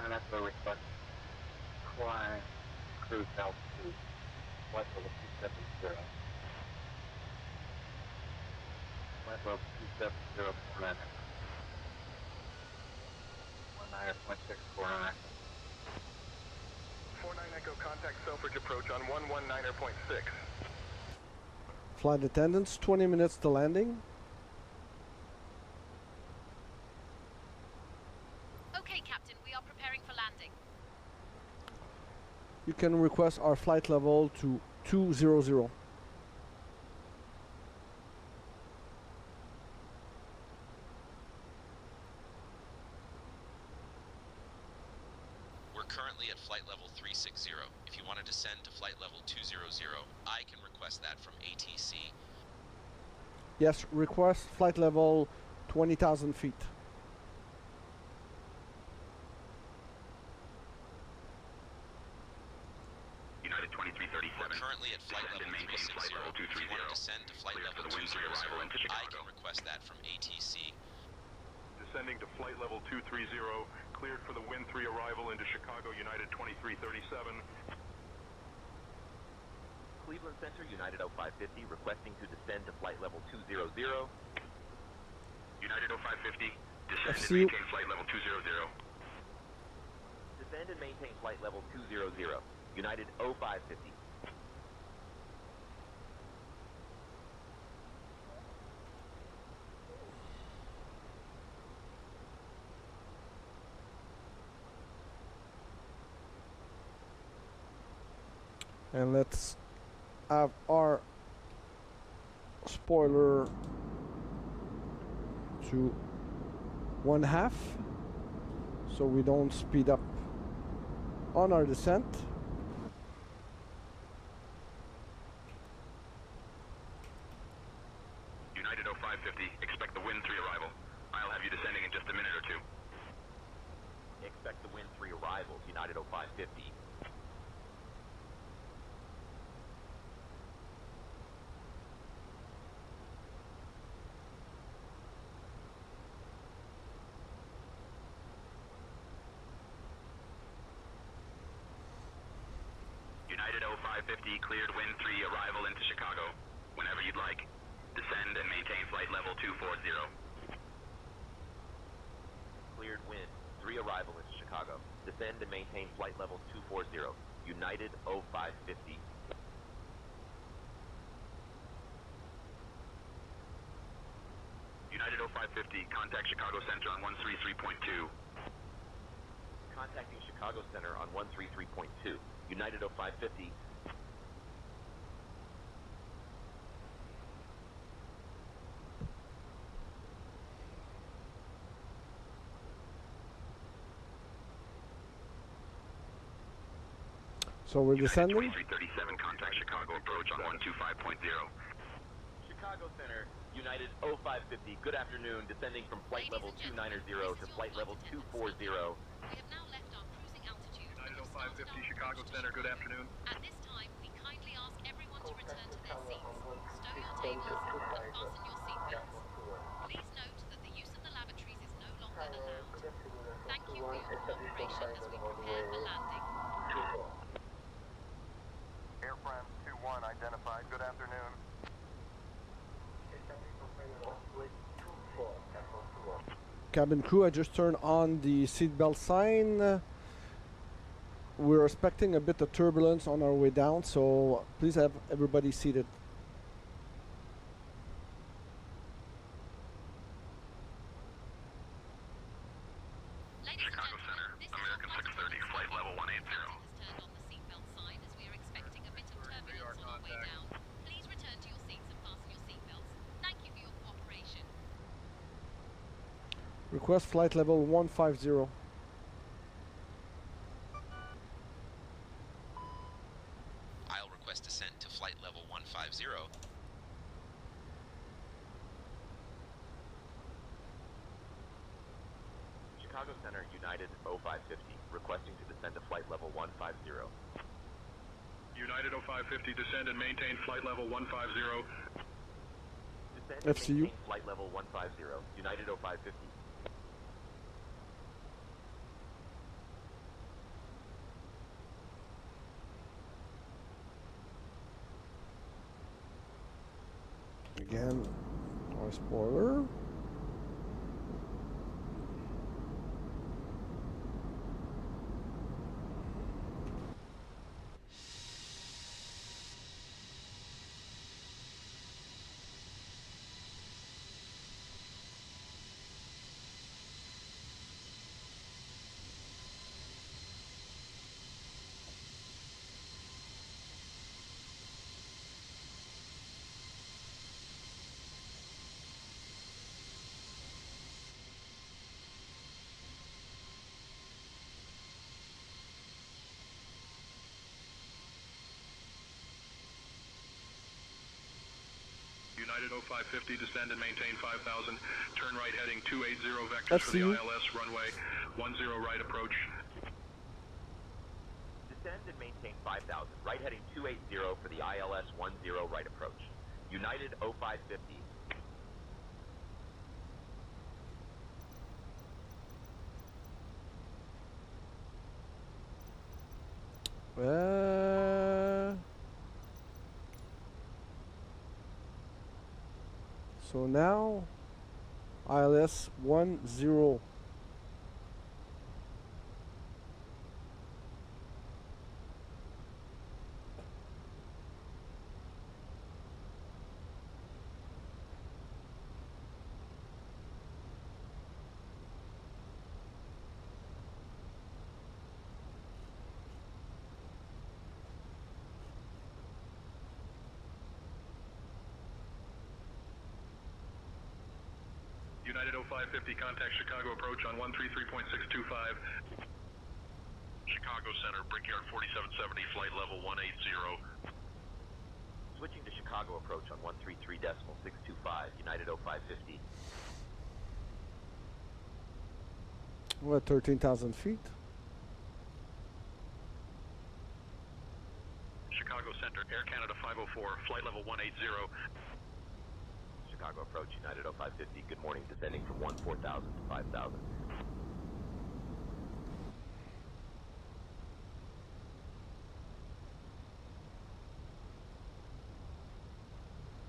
Echo request climb cruise altitude, flight level 270. Flight level 270, 49 Echo. 19.649. 49 Echo, contact Selfridge approach on 119.6. Flight attendants, 20 minutes to landing. Okay, Captain, we are preparing for landing. You can request our flight level to 200. We're currently at flight level 360. If you want to descend to flight level 200, I can request that from ATC. Yes, request flight level 20,000 feet. currently at flight level 360. If you want to descend to flight level 200, I can request that from ATC. Descending to flight level 230, cleared for the wind 3 arrival into Chicago United 2337. Cleveland Center, United 0550, requesting to descend to flight level 200. United 0550, descend FC. and maintain flight level 200. Descend and maintain flight level 200. United 0550. And let's have our spoiler to 1/2 so we don't speed up on our descent. United 0550, expect the wind 3 arrival. I'll have you descending in just a minute or two. Expect the wind 3 arrivals, United 0550. United 0550, cleared wind 3 arrival into Chicago. Whenever you'd like. Descend and maintain flight level 240. Cleared wind 3 arrival into Chicago. Descend and maintain flight level 240. United 0550. United 0550, contact Chicago Center on 133.2. Contacting Chicago Center on 133.2. United 0550. So we're descending. 2337, contact Chicago approach on 125.0. Chicago Center, United 0550. Good afternoon. Descending from flight level 290 to flight level 240. We have now left our cruising altitude. United 0550, Chicago Center, good afternoon. At this time, we kindly ask everyone to return to their seats, stow your tables, and fasten your seatbelts. Please note that the use of the lavatories is no longer allowed. Thank you for your cooperation as we prepare for landing. Airframe 21 identified, good afternoon. Cabin crew, I just turned on the seatbelt sign. We're expecting a bit of turbulence on our way down, so please have everybody seated. Chicago Center, American 630, flight level 180. Has turned on the seatbelt sign as we are expecting a bit of turbulence on our way down. Please return to your seats and fasten your seatbelts. Thank you for your cooperation. Request flight level 150. I'll request descent to flight level 150. Chicago Center, United 0550. Requesting to descend to flight level 150. United 0550, descend and maintain flight level 150. Descend and FCU. maintain flight level 150. United 0550. Again, our spoiler. United 0550, descend and maintain 5,000. Turn right heading 280 vectors for the FCU. ILS runway 10 right approach. Descend Descend and maintain 5,000. Right heading 280 for the ILS 10 right approach. United 0550. So now ILS 10. United 0550, contact Chicago approach on 133.625. Chicago Center, Brickyard 4770, flight level 180. Switching to Chicago approach on 133.625, United 0550. What, 13,000 feet? Chicago Center, Air Canada 504, flight level 180. Chicago approach, United 0550. Good morning, descending from 14,000 to 5,000.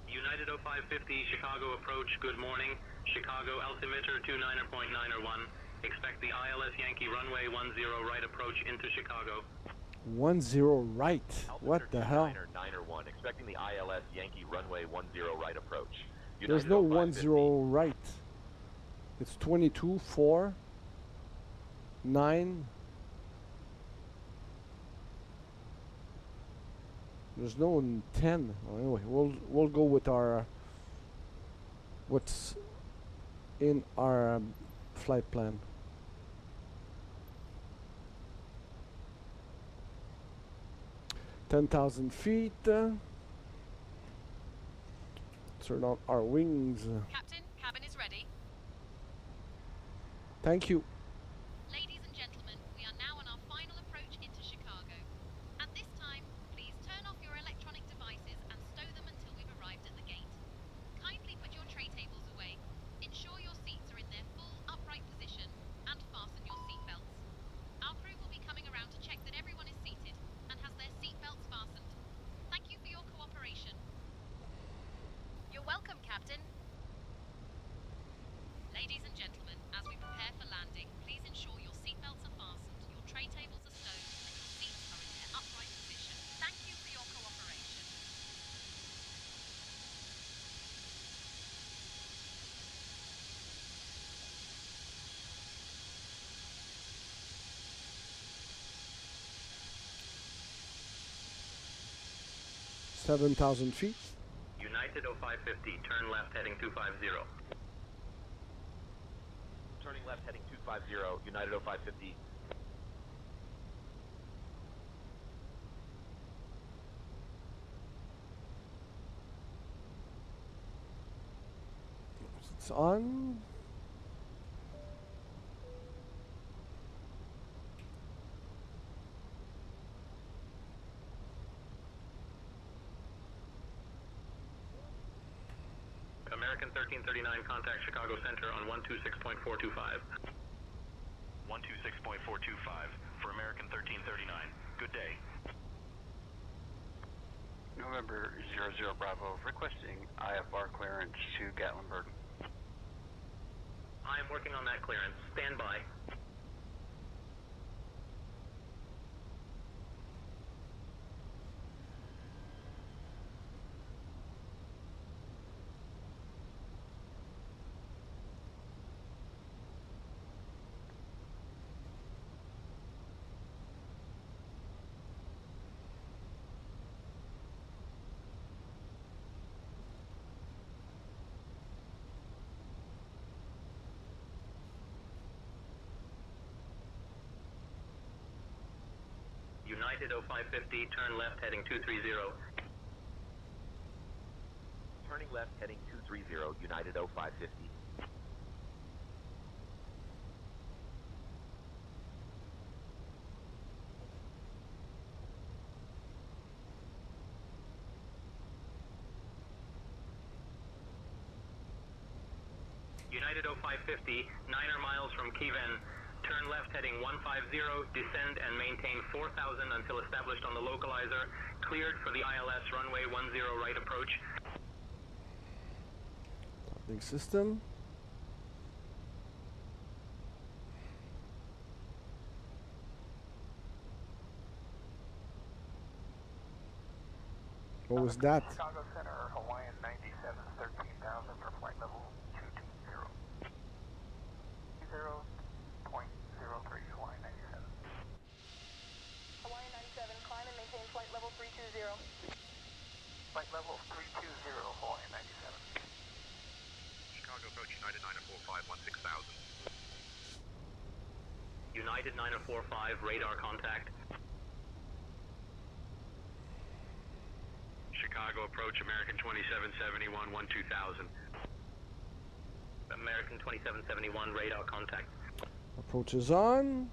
United 0550, Chicago approach, good morning. Chicago altimeter 29.901. Expect the ILS Yankee runway 10 right approach into Chicago. 10 right. What the hell? 901. Expecting the ILS Yankee runway 10 right approach. There's no 10 right. It's 22, 4, 9. There's no 10. Well, anyway, we'll go with our what's in our flight plan. $10,000 feet. Turn on our wings. Captain, cabin is ready. Thank you. Ladies and gentlemen, we are now on our final approach into Chicago. At this time, please turn off your electronic devices and stow them until we've arrived at the gate. Kindly put your tray tables away, ensure your seats are in their full upright position, and fasten your seatbelts. Our crew will be coming around to check that everyone is seated and has their seatbelts fastened. Thank you for your cooperation. You're welcome, Captain. Ladies and gentlemen, as we prepare for landing, please ensure your seatbelts are fastened, your tray tables are stowed, and your seats are in their upright position. Thank you for your cooperation. $7,000 feet. United 0550, turn left heading 250. Turning left heading 250, United 0550. It's on. American 1339, contact Chicago Center on 126.425. 126.425 for American 1339. Good day. November 00 Bravo, requesting IFR clearance to Gatlinburg. I am working on that clearance. Stand by. United 0550, turn left heading 230. Turning left heading 230, United 0550. United 0550, 9 miles from Kievan. Turn left heading 150, descend and maintain 4,000 until established on the localizer. Cleared for the ILS runway 10 right approach. Big system. What was that? Chicago Center, Hawaiian 97, 13,000 for flight level 220. 0.03, Hawaiian 97. Hawaiian 97, climb and maintain flight level 320. Flight level 320, Hawaiian 97. Chicago approach United 945, 16,000. United 9045, radar contact. Chicago approach American 2771, 12,000. American 2771, radar contact. Approach is on.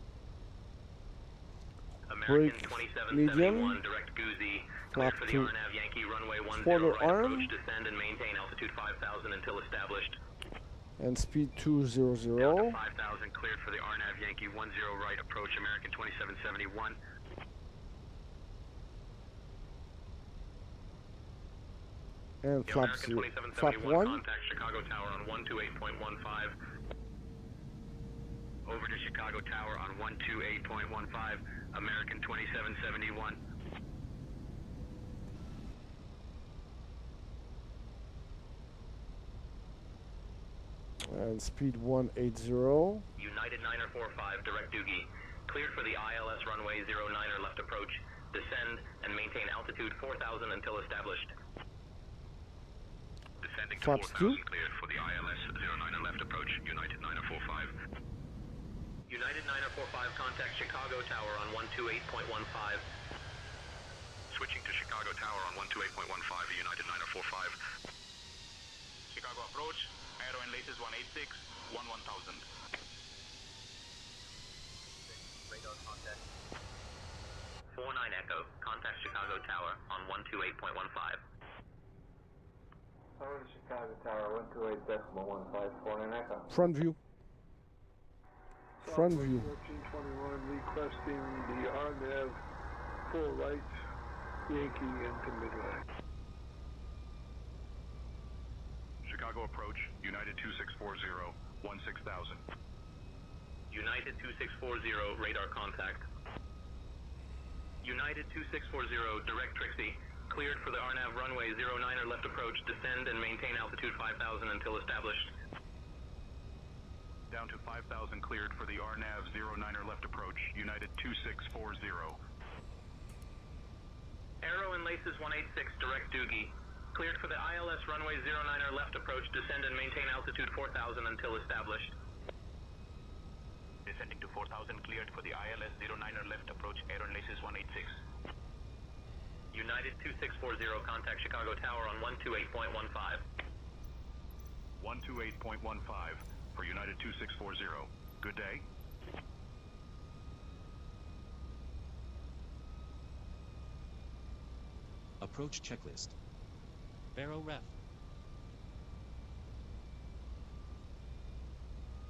American Brake 2771, medium. direct Guzi. Flap Clear for the to RNAV Yankee runway 10 quarter right arm. approach, descend and maintain altitude 5,000 until established. And speed 200. Down to 5,000, cleared for the RNAV Yankee 10 right approach, American 2771. And flap, American flap 2771, 1. contact Chicago Tower on 128.15. Over to Chicago Tower on 128.15, American 2771. And speed 180. United 945, direct Doogie. Cleared for the ILS runway 09er left approach. Descend and maintain altitude 4,000 until established. Descending to Flaps 4,000, 2. cleared for the ILS 09er left approach, United 945. United 945, contact Chicago Tower on 128.15. Switching to Chicago Tower on 128.15, United 945. Chicago approach, aero and laces 186, 11,000. Radar contact. 49 Echo, contact Chicago Tower on 128.15. Over to Chicago Tower, 128.15, 49 Echo. Front view. Front view. 1421 requesting the RNAV full right, Yankee into midway. Chicago approach, United 2640, 16,000. United 2640, radar contact. United 2640, direct Trixie. Cleared for the RNAV runway 09er left approach. Descend and maintain altitude 5,000 until established. Down to 5,000, cleared for the RNAV 09er left approach, United 2640. Aero and laces 186, direct Doogie. Cleared for the ILS runway 09er left approach. Descend and maintain altitude 4,000 until established. Descending to 4,000, cleared for the ILS 09er left approach, aero and laces 186. United 2640, contact Chicago Tower on 128.15. 128.15 for United 2640. Good day. Approach checklist. Barrow ref.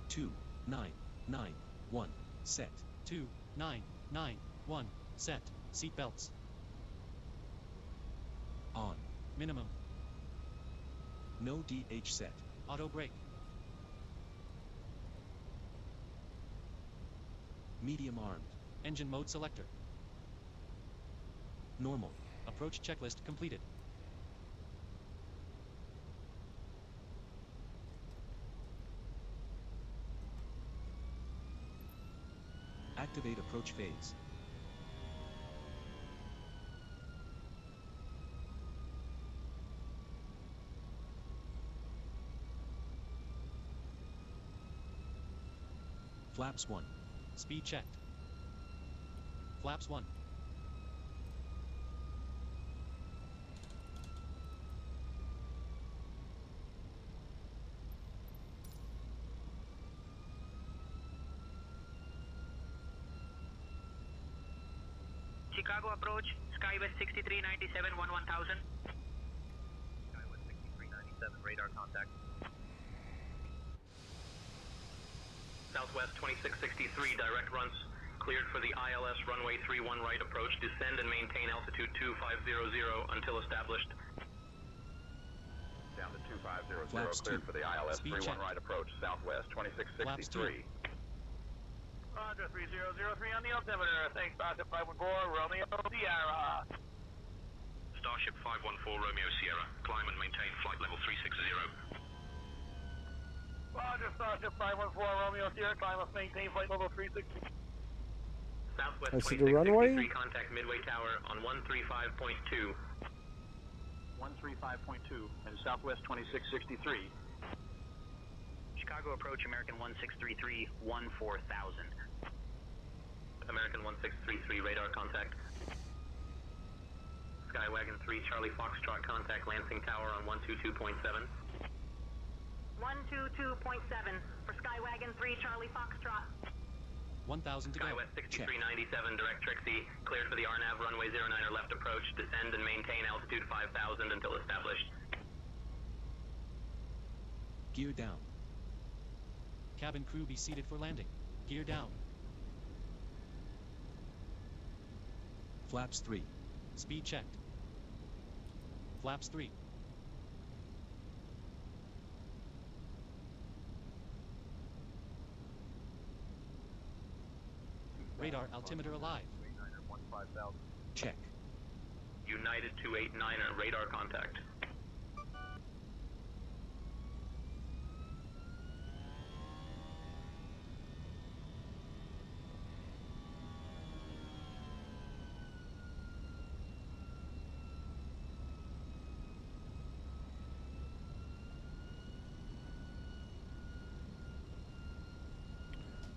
2991 set. 2991 set. Seatbelts. On. Minimum. No DH set. Auto brake. Medium armed. Engine mode selector. Normal. Approach checklist completed. Activate approach phase. Flaps 1. Speed checked. Flaps 1. Chicago approach, Skywest 6397, 11,000. Skywest 6397, radar contact. Southwest 2663, direct runs cleared for the ILS runway 31 right approach. Descend and maintain altitude 2500 until established. Down to 2500, Flaps cleared 2. for the ILS Speed 31 check. right approach, Southwest Flaps 2. 2663. Roger, 3003 on the altimeter. Thanks, Starship 514, Romeo Sierra. Starship 514 Romeo Sierra, climb and maintain flight level 360. Roger, Starship 514, Romeo Sierra, climb and maintain flight level 360. Southwest I see the runway. 2663, contact Midway Tower on 135.2. 135.2 and Southwest 2663. Chicago approach, American 1633, 14,000. American 1633, radar contact. Skywagon 3, Charlie Foxtrot, contact Lansing Tower on 122.7. 122.7 for Skywagon 3 Charlie Foxtrot. 1,000 to go. Skywest Check. 6397, direct Trixie, cleared for the RNAV runway 09er left approach. Descend and maintain altitude 5,000 until established. Gear down. Cabin crew be seated for landing. Gear down. Flaps 3. Speed checked. Flaps 3. Radar altimeter alive. Check. United 289er, radar contact.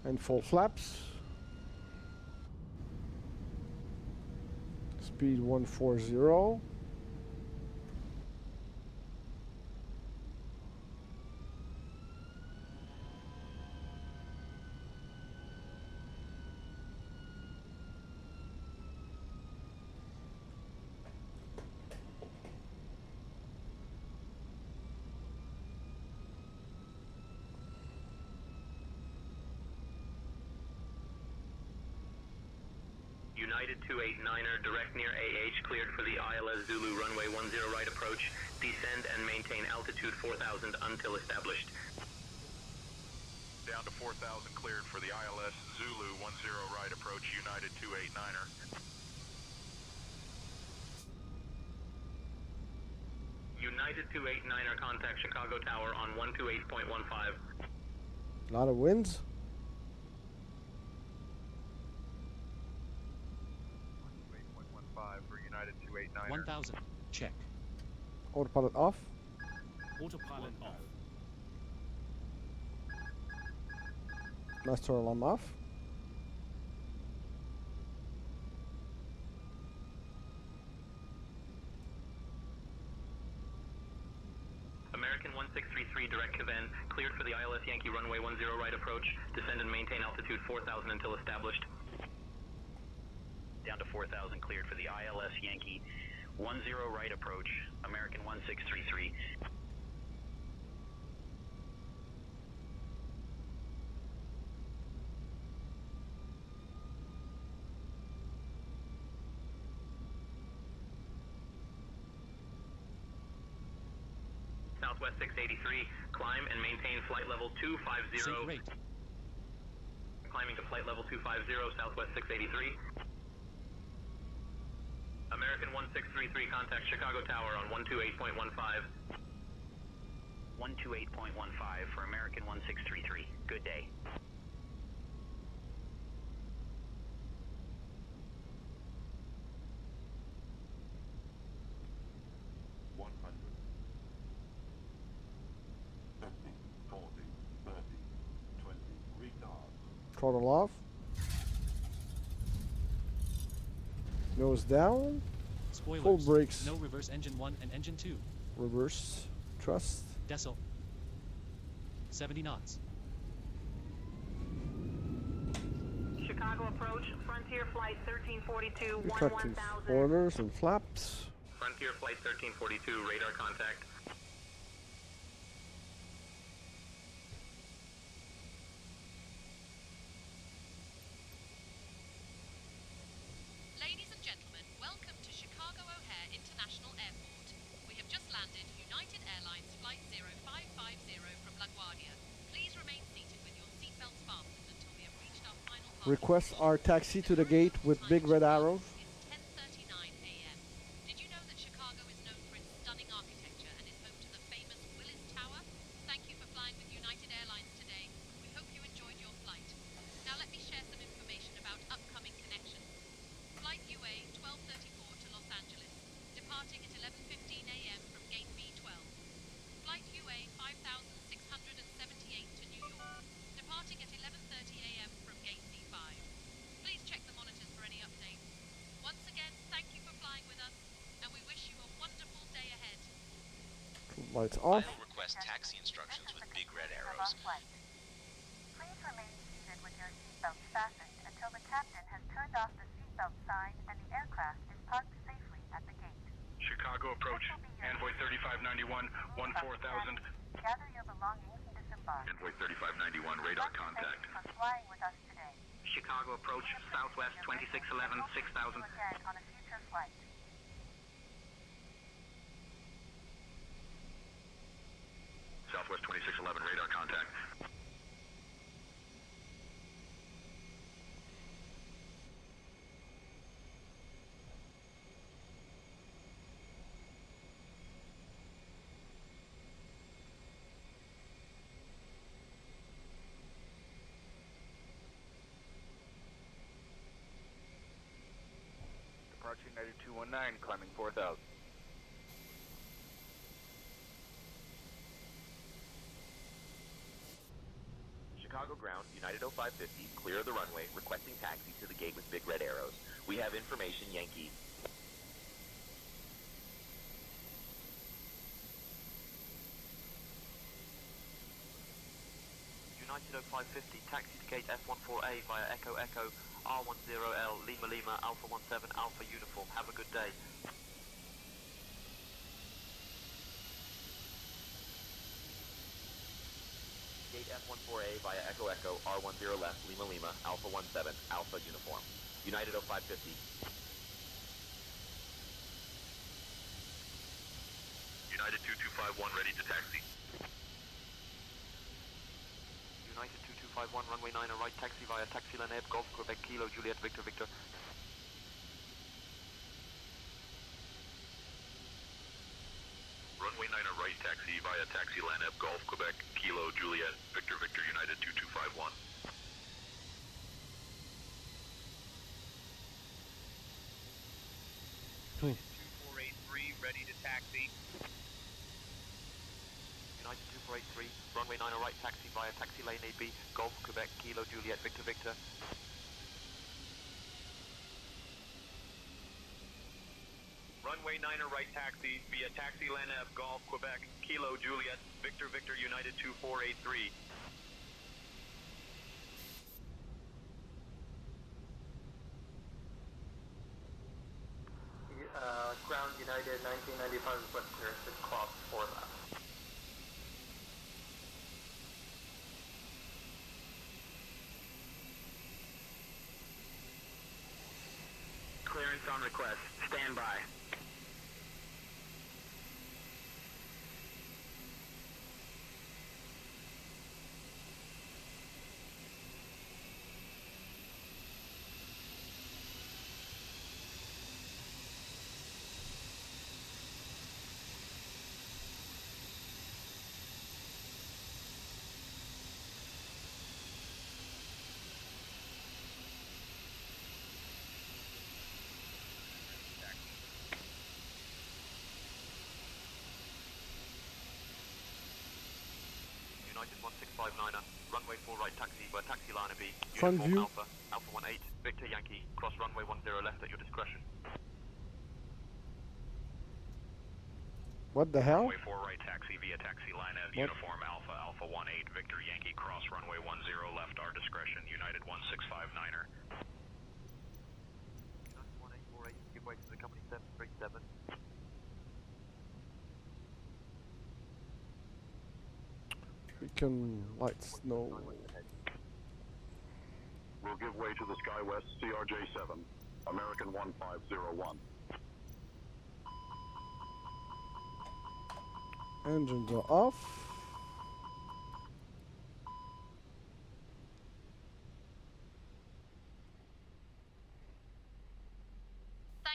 And full flaps. Speed 140. United 289er, direct near AH, cleared for the ILS Zulu runway 10 right approach. Descend and maintain altitude 4,000 until established. Down to 4,000, cleared for the ILS Zulu 10 right approach, United 289er. United 289er, contact Chicago Tower on 128.15. A lot of winds. For United 289er. 1,000. Check. Autopilot off. Autopilot off. Master alarm off. American 1633, direct Cavan, cleared for the ILS Yankee runway 10 right approach. Descend and maintain altitude 4,000 until established. Down to 4,000, cleared for the ILS Yankee 10 right approach, American 1633. Southwest 683, climb and maintain flight level 250. Safe rate. Climbing to flight level 250, Southwest 683. American 1633, contact Chicago Tower on 128.15. 128.15 for American 1633. Good day. Throttle off. Nose down. Spoilers. Full brakes. No reverse engine 1 and engine 2. Reverse. Thrust. Decil. 70 knots. Chicago approach, Frontier Flight 1342, Reflecting 11000. spoilers and flaps. Frontier Flight 1342, radar contact. Requests are taxi to the gate with big red arrows. It's 10:39 a.m. Did you know that Chicago is known for its stunning architecture and is home to the famous Willis Tower? Thank you for flying with United Airlines today. We hope you enjoyed your flight. Now let me share some information about upcoming connections. Flight UA 1234 to Los Angeles, departing at 11:15 a.m. from gate B12. Flight UA 5678 to New York, departing at 11:30 a.m. from gate C5. Please check the monitors for any updates. Once again, thank you for flying with us, and we wish you a wonderful day ahead. Lights off. I will request taxi instructions with big red arrows. Please remain seated with your seatbelts fastened until the captain has turned off the seatbelt sign and the aircraft is parked safely at the gate. Chicago approach, Envoy 3591, 14,000. Gather your belongings and disembark. Envoy 3591, radar contact. Thank you for flying with us today. Chicago approach, Southwest 2611, 6,000. Again on a future flight. Southwest 2611, radar contact. Departure United 219, climbing 4,000. Chicago ground, United 0550, clear of the runway, requesting taxi to the gate with big red arrows. We have information, Yankee. United 0550, taxi to gate F14A via Echo Echo R10L Lima Lima Alpha 17 Alpha Uniform. Have a good day. Gate F14A via Echo Echo R10 left Lima Lima Alpha 17 Alpha Uniform. United 0550. United 2251, ready to taxi. United 2251, runway 9, right taxi via Taxi Laneb, Golf Quebec Kilo Juliet Victor Victor. Runway 9, right taxi via Taxi Laneb, Golf Quebec Kilo Juliet Victor Victor, United 2251. United 2483, ready to taxi. United 2483, runway 9, right taxi via Taxi Lane AB, Golf Quebec Kilo Juliet Victor Victor. Runway 9, right taxi via Taxi Laneb, Golf Quebec Kilo Juliet Victor Victor, United 2483. Ground United 1995 request clearance to cross 4 left. Clearance on request. Stand by. United 1659er, runway 4 right taxi by Taxi Line B, Front Uniform view. Alpha 18, Victor Yankee, cross runway 10 left at your discretion. What the hell? Runway 4 right taxi via Taxi Laneb, Uniform Alpha 18 Victor Yankee, cross runway 10 left our discretion, United 1659er. United 1848, give way to the company 737. Beacon lights, no. We'll give way to the SkyWest CRJ-7, American 1501. Engines are off.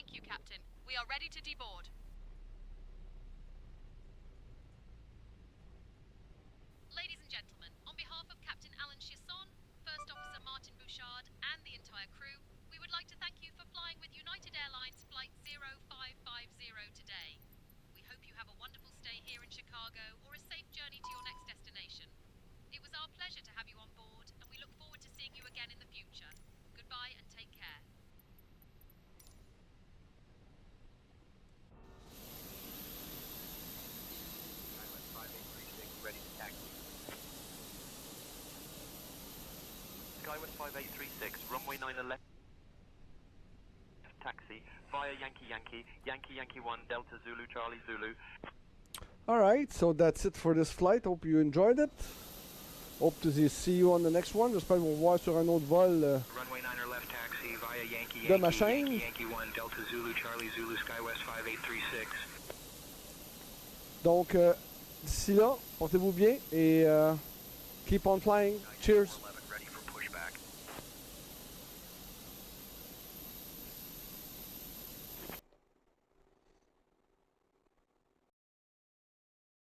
Thank you, Captain. We are ready to deboard. Ladies and gentlemen, on behalf of Captain Alan Chisson, First Officer Martin Bouchard, and the entire crew, we would like to thank you for flying with United Airlines Flight 0550 today. We hope you have a wonderful stay here in Chicago or a safe journey to your next destination. It was our pleasure to have you on board, and we look forward to seeing you again in the future. Goodbye and take care. Ready to taxi. Skywest 5836, runway 9 left. Taxi via Yankee Yankee, Yankee Yankee 1, Delta Zulu Charlie Zulu. Alright, so that's it for this flight. Hope you enjoyed it. Hope to see you on the next one. J'espère vous voir sur un autre vol Runway 9 left taxi via Yankee de ma Yankee, chaîne. Yankee Yankee 1, Delta Zulu Charlie Zulu Skywest 5836. Donc, d'ici là, portez-vous bien et keep on flying. Cheers!